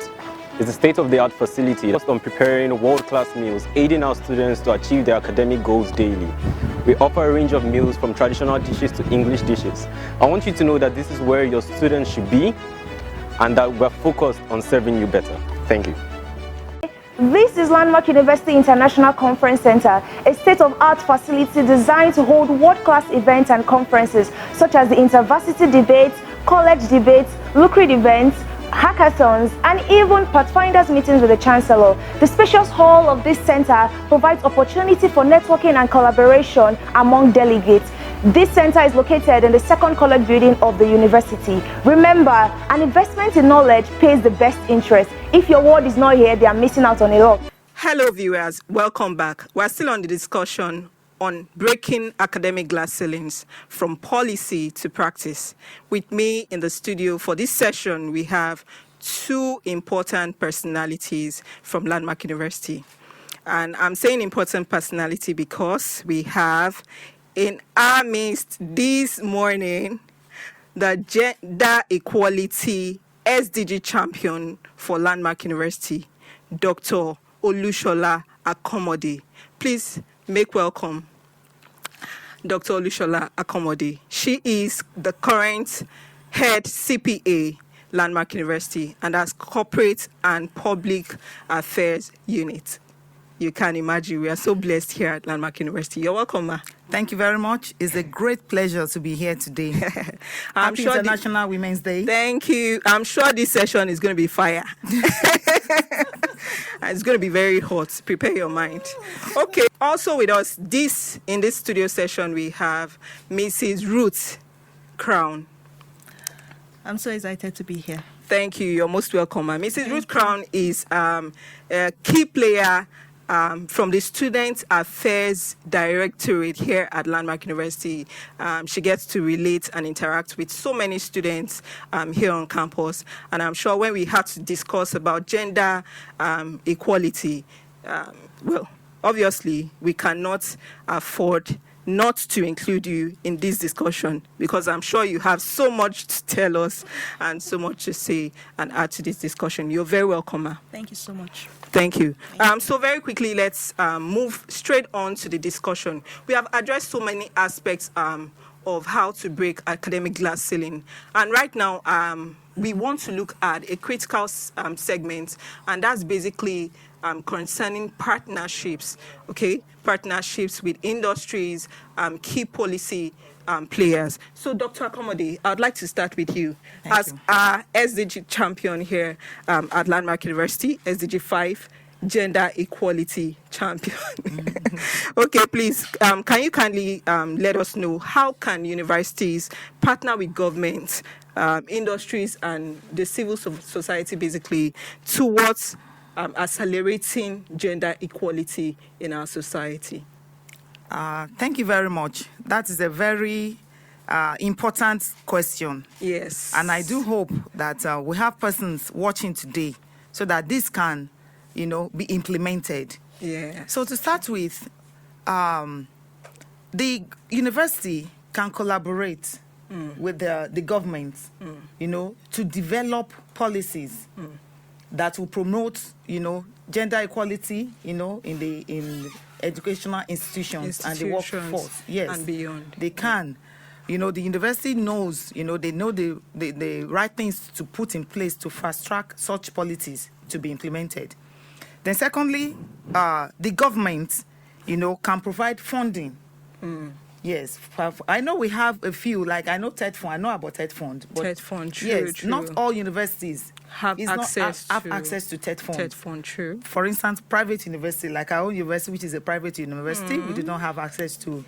It's a state-of-the-art facility focused on preparing world-class meals, aiding our students to achieve their academic goals daily. We offer a range of meals from traditional dishes to English dishes. I want you to know that this is where your students should be and that we're focused on serving you better. Thank you. This is Landmark University International Conference Center, a state-of-art facility designed to hold world-class events and conferences such as the InterVarsity debates, college debates, lucrative events, hackathons, and even Pathfinders meetings with the Chancellor. The spacious hall of this center provides opportunity for networking and collaboration among delegates. This center is located in the second college building of the university. Remember, an investment in knowledge pays the best interest. If your word is not here, they are missing out on a lot. Hello viewers, welcome back. We're still on the discussion on breaking academic glass ceilings from policy to practice. With me in the studio for this session, we have two important personalities from Landmark University. And I'm saying important personality because we have in our midst this morning the gender equality SDG champion for Landmark University, Dr. Olushola Akomode. Please make welcome Dr. Olushola Akomode. She is the current head CPA, Landmark University, and has corporate and public affairs unit. You can imagine we are so blessed here at Landmark University. You're welcome, Ma. Thank you very much. It's a great pleasure to be here today. Happy sure International Women's Day. Thank you. I'm sure this session is going to be fire. It's going to be very hot. Prepare your mind. Okay. Also with us in this studio session, we have Mrs. Ruth Crown. I'm so excited to be here. Thank you. You're most welcome. Mrs. Ruth Crown is a key player from the Student Affairs Directorate here at Landmark University. She gets to relate and interact with so many students here on campus. And I'm sure when we had to discuss about gender equality, well, obviously we cannot afford not to include you in this discussion because I'm sure you have so much to tell us and so much to say and add to this discussion. You're very welcome, Ma. Thank you so much. Thank you. So very quickly, let's move straight on to the discussion. We have addressed so many aspects of how to break academic glass ceiling. And right now, we want to look at a critical segment, and that's basically concerning partnerships, okay? Partnerships with industries, key policy players. So, Dr. Akomode, I'd like to start with you. As our SDG champion here at Landmark University, SDG 5, gender equality champion. Okay, please, can you kindly let us know how can universities partner with government, industries, and the civil society basically towards accelerating gender equality in our society? Thank you very much. That is a very important question. Yes. And I do hope that we have persons watching today so that this can, be implemented. Yeah. So to start with, the university can collaborate with the government, to develop policies that will promote, gender equality, in educational institutions and the workforce. Yes, and beyond. They can. The university knows, they know the right things to put in place to fast track such policies to be implemented. Then secondly, the government, can provide funding. Yes, I know we have a few, like I know TED Fund, I know about TED Fund. But TED Fund, true, yes, true. not all universities have access to TED Fund. TED Fund, true. For instance, private university, like our own university, which is a private university, we do not have access to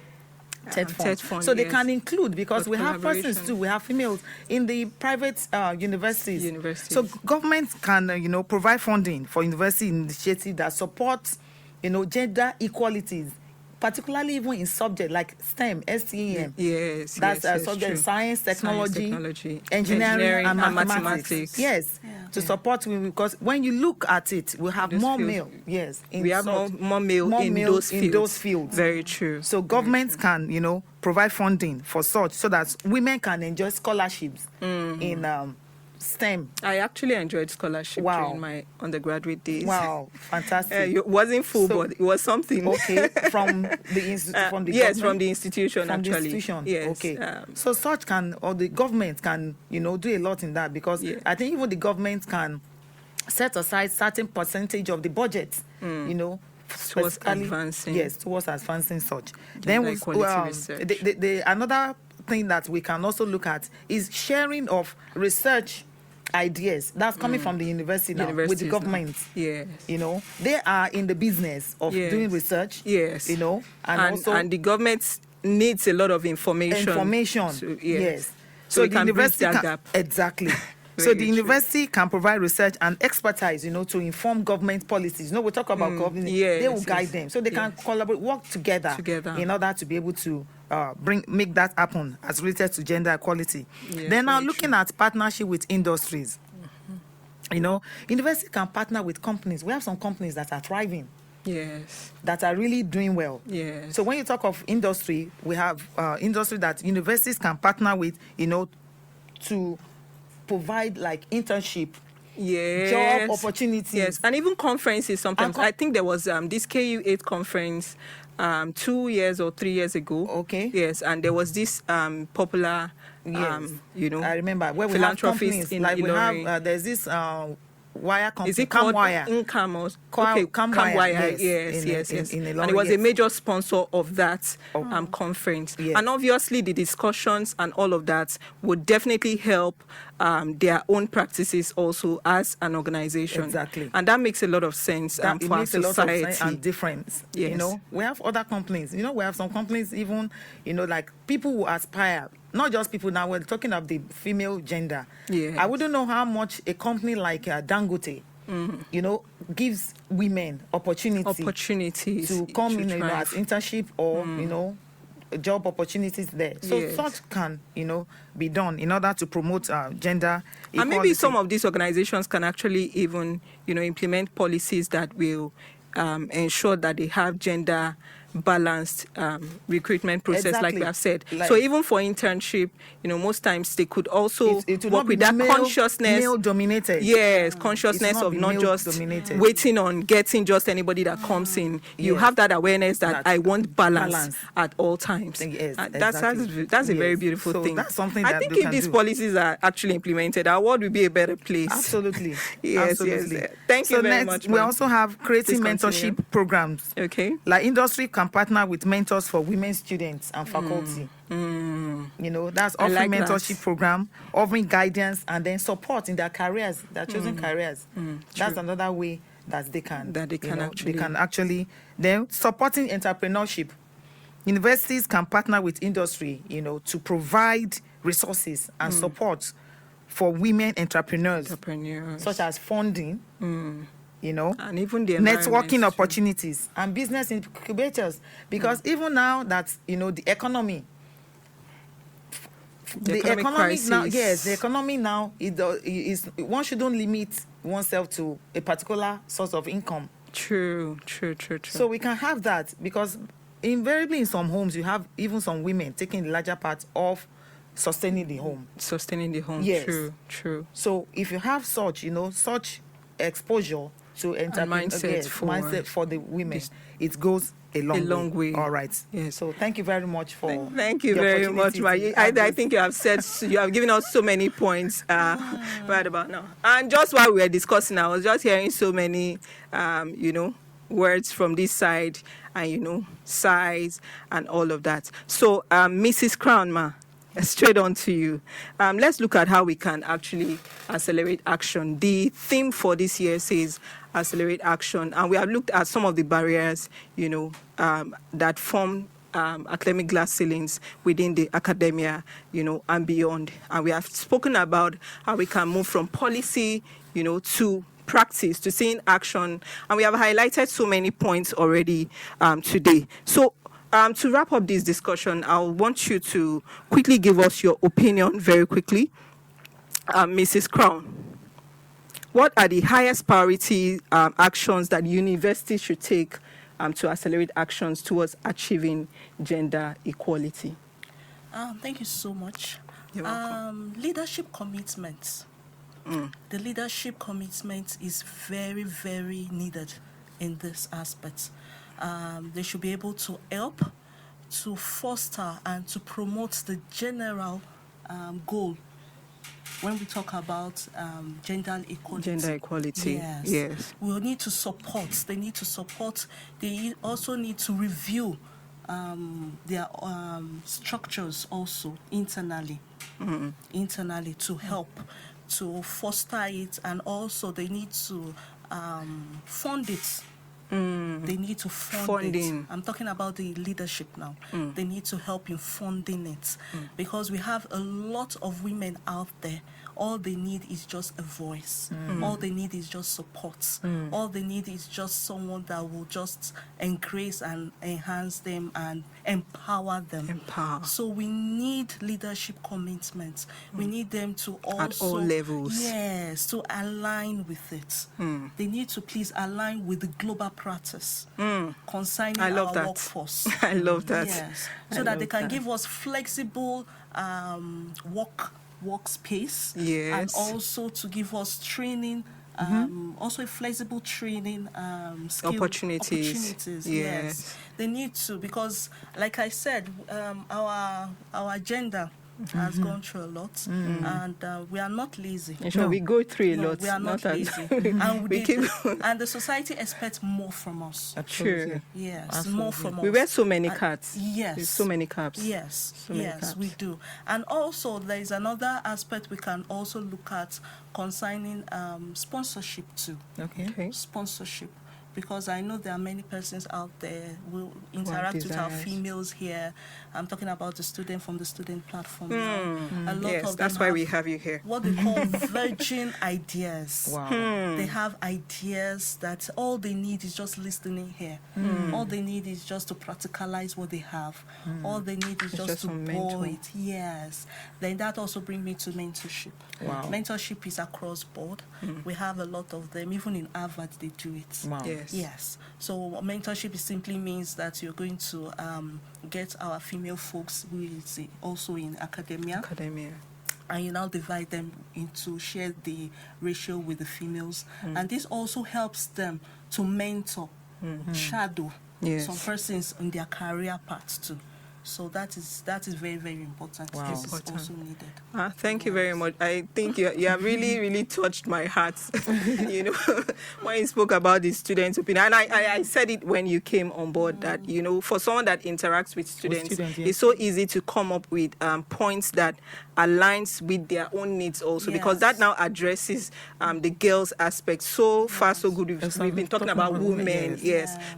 TED Fund. So they can include, because we have persons too, we have females in the private universities. So government can, provide funding for university initiatives that support, gender equalities particularly even in subject like STEM, STEM. Yes, that's yes, subject true. Science, technology, technology, engineering and mathematics. mathematics. Yes, to support women, because when you look at it, we have more male. Yes, we have more male in those fields. Very true. So governments can, provide funding for such, so that women can enjoy scholarships in STEM. I actually enjoyed scholarship during my undergraduate days. Wow, fantastic! It wasn't full, but it was something. Okay, from the yes, from the institution from actually. The institution. Yes. Okay. So such can, or the government can, do a lot in that, because I think even the government can set aside certain percentage of the budget, towards advancing. Yes, towards advancing such. Then the another thing that we can also look at is sharing of research ideas that's coming from the university now with the government. Yes. They are in the business of doing research. Yes. And the government needs a lot of information. Yes. So the university can gap. Exactly. So the university can provide research and expertise, to inform government policies. We talk about government. They will guide them, so they can collaborate, work together in order to be able to make that happen as related to gender equality. Yes, then now looking at partnership with industries. University can partner with companies. We have some companies that are thriving. Yes. That are really doing well. Yes. So when you talk of industry, we have industry that universities can partner with, to provide like internship, job opportunities. Yes, and even conferences sometimes. I think there was this KU8 conference 2 years or 3 years ago. Okay. Yes, and there was this popular, I remember where we have companies like we have. There's this wire company. Is it called Camwire? Camwire. Yes. In and it was a major sponsor of that conference. Yes. And obviously the discussions and all of that would definitely help their own practices also as an organization. Exactly. And that makes a lot of sense for our society. A lot of sense and difference. Yes. We have other companies. We have some companies even, like people who aspire. Not just people now, we're talking of the female gender. Yes. I wouldn't know how much a company like Dangote, gives women opportunities to come in as internship or, job opportunities there. So such can, be done in order to promote gender equality. And maybe some of these organizations can actually even, implement policies that will ensure that they have gender balanced recruitment process, like we have said. So even for internship, most times they could also work with that consciousness. Male dominated. Yes, consciousness of not just waiting on getting just anybody that comes in. You have that awareness that I want balance at all times. Yes, that's a very beautiful thing. That's something I think if these policies are actually implemented, our world will be a better place. Absolutely. Yes. Thank you very much. We also have creating mentorship programs. Okay. Like industry can partner with mentors for women students and faculty. That's offering mentorship program, offering guidance and then support in their careers, their chosen careers. That's another way that they can actually then supporting entrepreneurship. Universities can partner with industry, to provide resources and support for women entrepreneurs. Such as funding. And even the networking opportunities and business incubators, because even now that the economy now is one shouldn't limit oneself to a particular source of income. True. So we can have that, because invariably in some homes you have even some women taking the larger part of sustaining the home. Yes. True. So if you have such such exposure to mindset for the women, it goes a long way. All right. Yes. So thank you very much for. Thank you very much, I think you have given us so many points right about now. And just while we were discussing, I was just hearing so many, words from this side, and size and all of that. So, Mrs. Crownma, straight on to you. Let's look at how we can actually accelerate action. The theme for this year says accelerate action, and we have looked at some of the barriers, that form academic glass ceilings within the academia, and beyond. And we have spoken about how we can move from policy, to practice, to seeing action, and we have highlighted so many points already today. So To wrap up this discussion, I want you to quickly give us your opinion very quickly. Mrs. Crown, what are the highest priority actions that universities should take to accelerate actions towards achieving gender equality? Thank you so much. You're welcome. Leadership commitment. The leadership commitment is very, very needed in this aspect. They should be able to help to foster and to promote the general goal when we talk about gender equality. Gender equality, yes. We need to support. They need to support. They also need to review their structures also internally, internally to help to foster it, and also they need to fund it. They need to fund it. I'm talking about the leadership now. They need to help in funding it because we have a lot of women out there. All they need is just a voice. All they need is just support. All they need is just someone that will just increase and enhance them and empower them. So we need leadership commitments. We need them to also, at all levels. Yes, to align with it. They need to please align with the global practice concerning our workforce. I love that. Yes, so that they can give us flexible workspace, and also to give us training, also a flexible training opportunities. Yes, they need to, because like I said, our agenda has gone through a lot, and we are not lazy. Sure, we go through a lot. We are not lazy, and and the society expects more from us. True. Yes, absolutely. More from us. We wear so many caps. Yes, with so many caps. Yes, so many caps. We do. And also, there is another aspect we can also look at concerning sponsorship too. Okay. Sponsorship. Because I know there are many persons out there who interact with our females here. I'm talking about the student from the student platform. A lot of them that's why we have you here. What they call virgin ideas. Wow. They have ideas that all they need is just listening here. All they need is just to practicalize what they have. All they need is just to bore it. Yes. Then that also brings me to mentorship. Wow. Mentorship is across board. We have a lot of them. Even in Harvard, they do it. Wow. Yes. So mentorship simply means that you're going to get our female folks who is also in academia, and you now divide them into, share the ratio with the females, and this also helps them to mentor, shadow some persons in their career path too. So that is very, very important. Wow. This is also needed. Thank you very much. I think you have really, really touched my heart. When you spoke about the students' opinion, and I said it when you came on board that for someone that interacts with students, it's so easy to come up with points that aligns with their own needs also, because that now addresses the girls' aspect. So far, so good. We've been talking about women,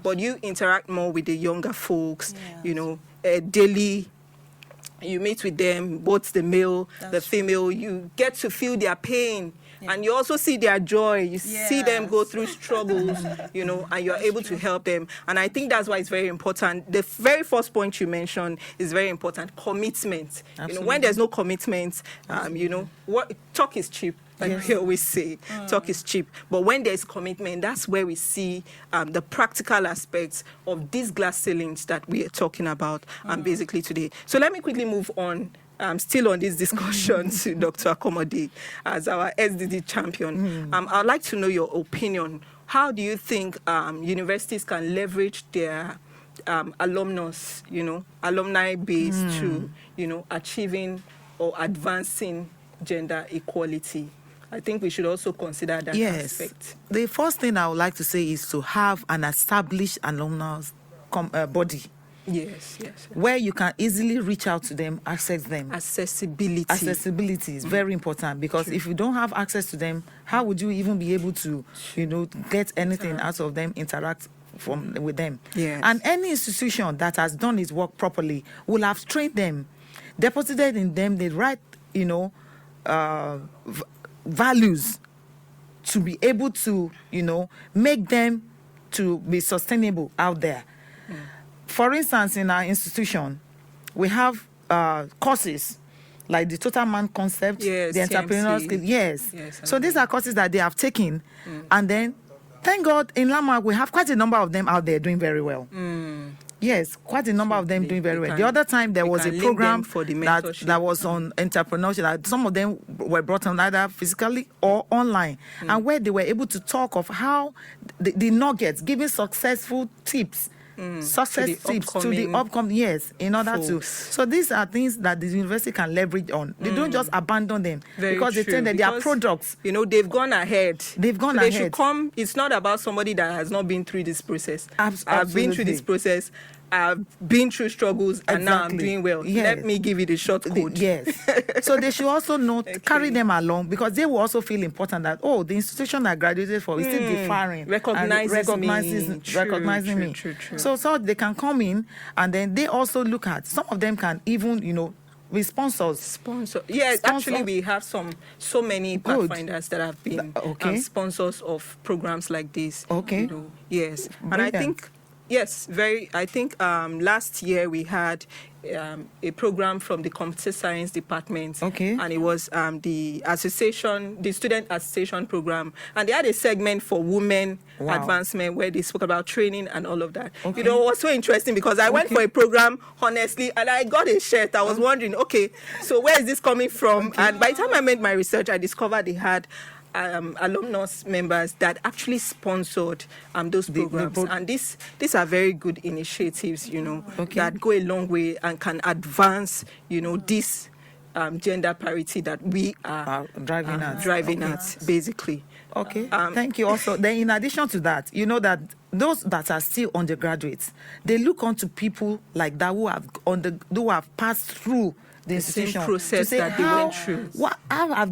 but you interact more with the younger folks. Daily, you meet with them, both the male, the female. You get to feel their pain, and you also see their joy. You see them go through struggles, and you're able to help them. And I think that's why it's very important. The very first point you mentioned is very important: commitment. When there's no commitment, talk is cheap. Like we always say, talk is cheap. But when there's commitment, that's where we see the practical aspects of these glass ceilings that we are talking about basically today. So let me quickly move on, still on this discussion, to Dr. Akomode as our SDG champion. I'd like to know your opinion. How do you think universities can leverage their alumnus, alumni base to, achieving or advancing gender equality? I think we should also consider that aspect. The first thing I would like to say is to have an established alumnus body. Yes. Where you can easily reach out to them, access them. Accessibility is very important, because if you don't have access to them, how would you even be able to, get anything out of them, interact with them? Yes. And any institution that has done its work properly will have trained them, deposited in them the right, values to be able to, make them to be sustainable out there. For instance, in our institution, we have courses like the total man concept, Yes, the entrepreneurial TMC. skill. Yes. Yes, So these are courses that they have taken, and then thank God in Landmark we have quite a number of them out there doing very well. Yes, quite a number of them doing very well. The other time there was a can link program them for the that mentorship. was on entrepreneurship. That some of them were brought on either physically or online, and where they were able to talk of how the nuggets, giving successful tips. Success tips to the upcoming years in order to. So these are things that the university can leverage on. They don't just abandon them because they think that they are products. You know, they've gone ahead. They've gone They ahead. should come. It's not about somebody that has not been through this process. I've been through this Absolutely. process. I've been through struggles and now I'm Exactly. doing well. Yes. Let me give you the short code. Yes. So they should also carry them along because they will also feel important that, oh, the institution I graduated for is still differing. Recognizing me. True. So they can come in and then they also look at, some of them can even, be sponsors. Yes, Sponsor. actually, we have so many Good. pathfinders that have been Okay. sponsors of programs like this. Okay. You know, yes, and I Brilliant. think yes, I think last year we had a program from the computer science department. Okay. And it was the student association program, and they had a segment for women Wow. advancement where they spoke about training and all of that. Okay. You know, it was so interesting because I went for a program, honestly, and I got a shirt. I was wondering, okay, so where is this coming from? And by the time I made my research, I discovered they had alumnus members that actually sponsored those programs. And these are very good initiatives, that go a long way and can advance, this gender parity that we are driving at, basically. Okay, thank you. Also, then in addition to that, you know that those that are still undergraduates, they look onto people like that who have passed through the institution process to say that they went through. How are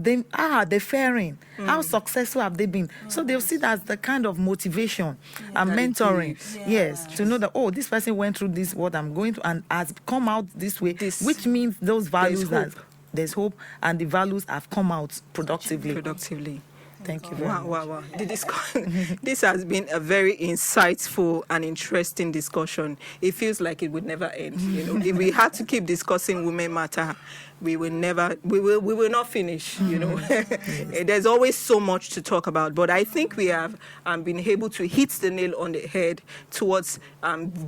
they faring? How successful have they been? So they'll see that as the kind of motivation and that it mentoring. gives. Yes, to know that, oh, this person went through this, what I'm going through, and has come out this way, which means those values there's hope, and the values have come out productively. Thank you very much. Wow. This has been a very insightful and interesting discussion. It feels like it would never end. If we had to keep discussing women matter, we will not finish. There's always so much to talk about, but I think we have been able to hit the nail on the head towards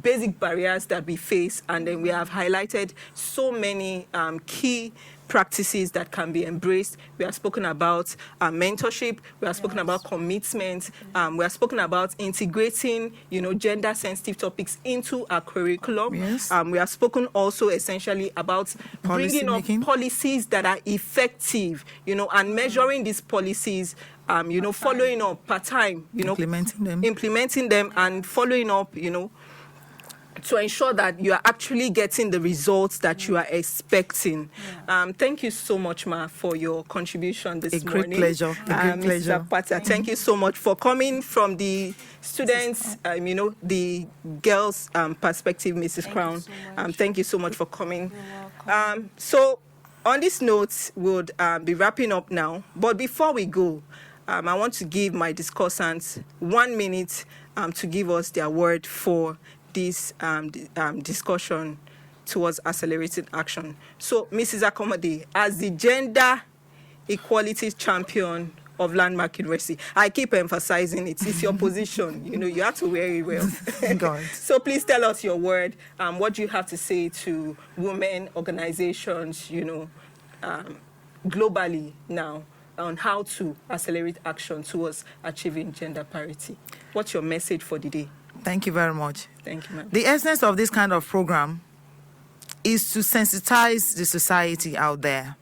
basic barriers that we face, and then we have highlighted so many key practices that can be embraced. We have spoken about mentorship. We have spoken about commitment. We have spoken about integrating, gender-sensitive topics into our curriculum. Yes. We have spoken also essentially about bringing up policies that are effective, and measuring these policies. Following up part-time. Implementing them and following up. To ensure that you are actually getting the results that you are expecting. Thank you so much, Ma, for your contribution this morning. A great pleasure. Mrs. Zapata, thank you so much for coming from the students, the girls' perspective, Mrs. Crown. Thank you so much for coming. So, on this note, we'll be wrapping up now. But before we go, I want to give my discussants 1 minute to give us their word for this discussion towards accelerated action. So, Mrs. Akomade, as the gender equality champion of Landmark University, I keep emphasizing it. It's your position. You have to wear it well. So please tell us your word. What do you have to say to women organizations, globally now, on how to accelerate action towards achieving gender parity? What's your message for the day? Thank you very much. Thank you, ma'am. The essence of this kind of program is to sensitize the society out there.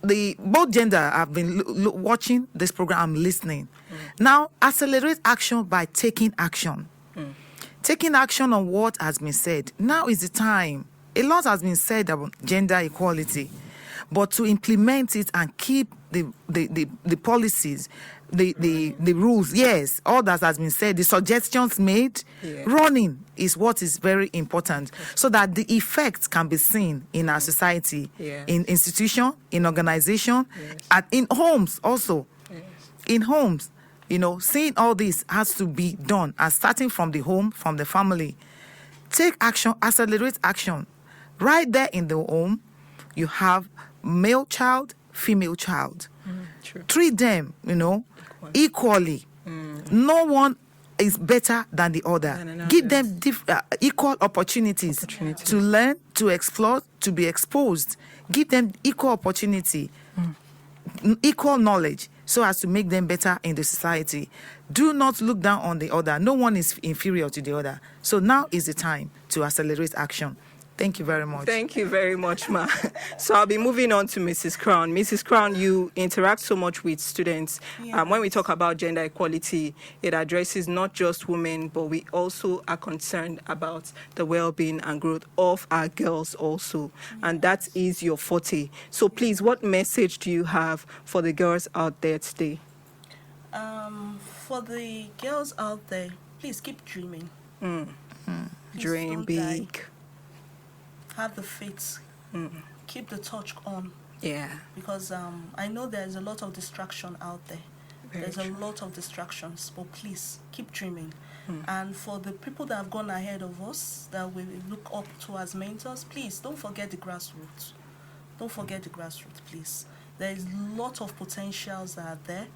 Both gender have been watching this program, I'm listening. Now, accelerate action by taking action. Taking action on what has been said. Now is the time. A lot has been said about gender equality, but to implement it and keep the policies, the rules, yes, all that has been said, the suggestions made, running is what is very important, so that the effects can be seen in our society, in institution, in organization, and in homes also. In homes, seeing all this has to be done, and starting from the home, from the family. Take action, accelerate action. Right there in the home, you have male child, female child. True. Treat them, equally. No one is better than the other. Give them equal opportunities to learn, to explore, to be exposed. Give them equal opportunity, equal knowledge, so as to make them better in the society. Do not look down on the other. No one is inferior to the other. So now is the time to accelerate action. Thank you very much. Thank you very much, Ma. So I'll be moving on to Mrs. Crown. Mrs. Crown, you interact so much with students. When we talk about gender equality, it addresses not just women, but we also are concerned about the well-being and growth of our girls also. And that is your forte. So please, what message do you have for the girls out there today? For the girls out there, please keep dreaming. Please Dream don't big. die. Have the faith. Keep the touch on. Yeah. Because I know there's a lot of distraction out there. There's true. a lot of distractions, but please keep dreaming. And for the people that have gone ahead of us, that we look up to as mentors, please don't forget the grassroots. Don't forget the grassroots, please. There is a lot of potentials that are there.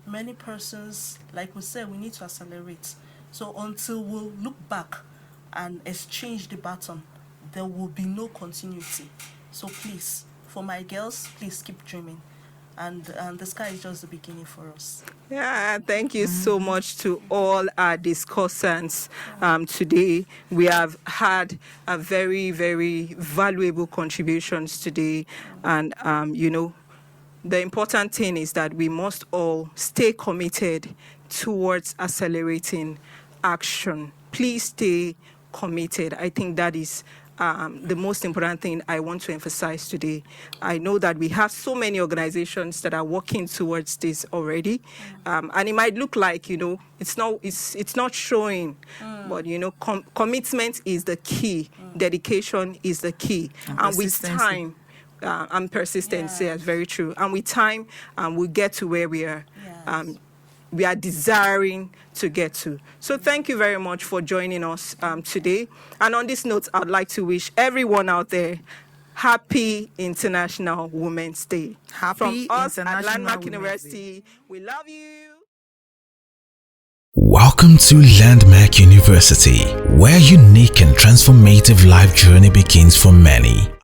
Many persons, like we said, we need to accelerate. So until we'll look back and exchange the baton, there will be no continuity. So please, for my girls, please keep dreaming. And the sky is just the beginning for us. Yeah, thank you so much to all our discussants today. We have had a very, very valuable contributions today. And, the important thing is that we must all stay committed towards accelerating action. Please stay committed. I think that is the most important thing I want to emphasize today. I know that we have so many organizations that are working towards this already, and it might look like it's not showing, but commitment is the key, dedication is the key, and with time. And persistence, yes, very true. And with time, we'll get to where we are. Yes. We are desiring to get to. So thank you very much for joining us today. And on this note, I'd like to wish everyone out there happy International Women's Day. Happy From us International at Landmark Women's University, we love you. Welcome to Landmark University, where unique and transformative life journey begins for many.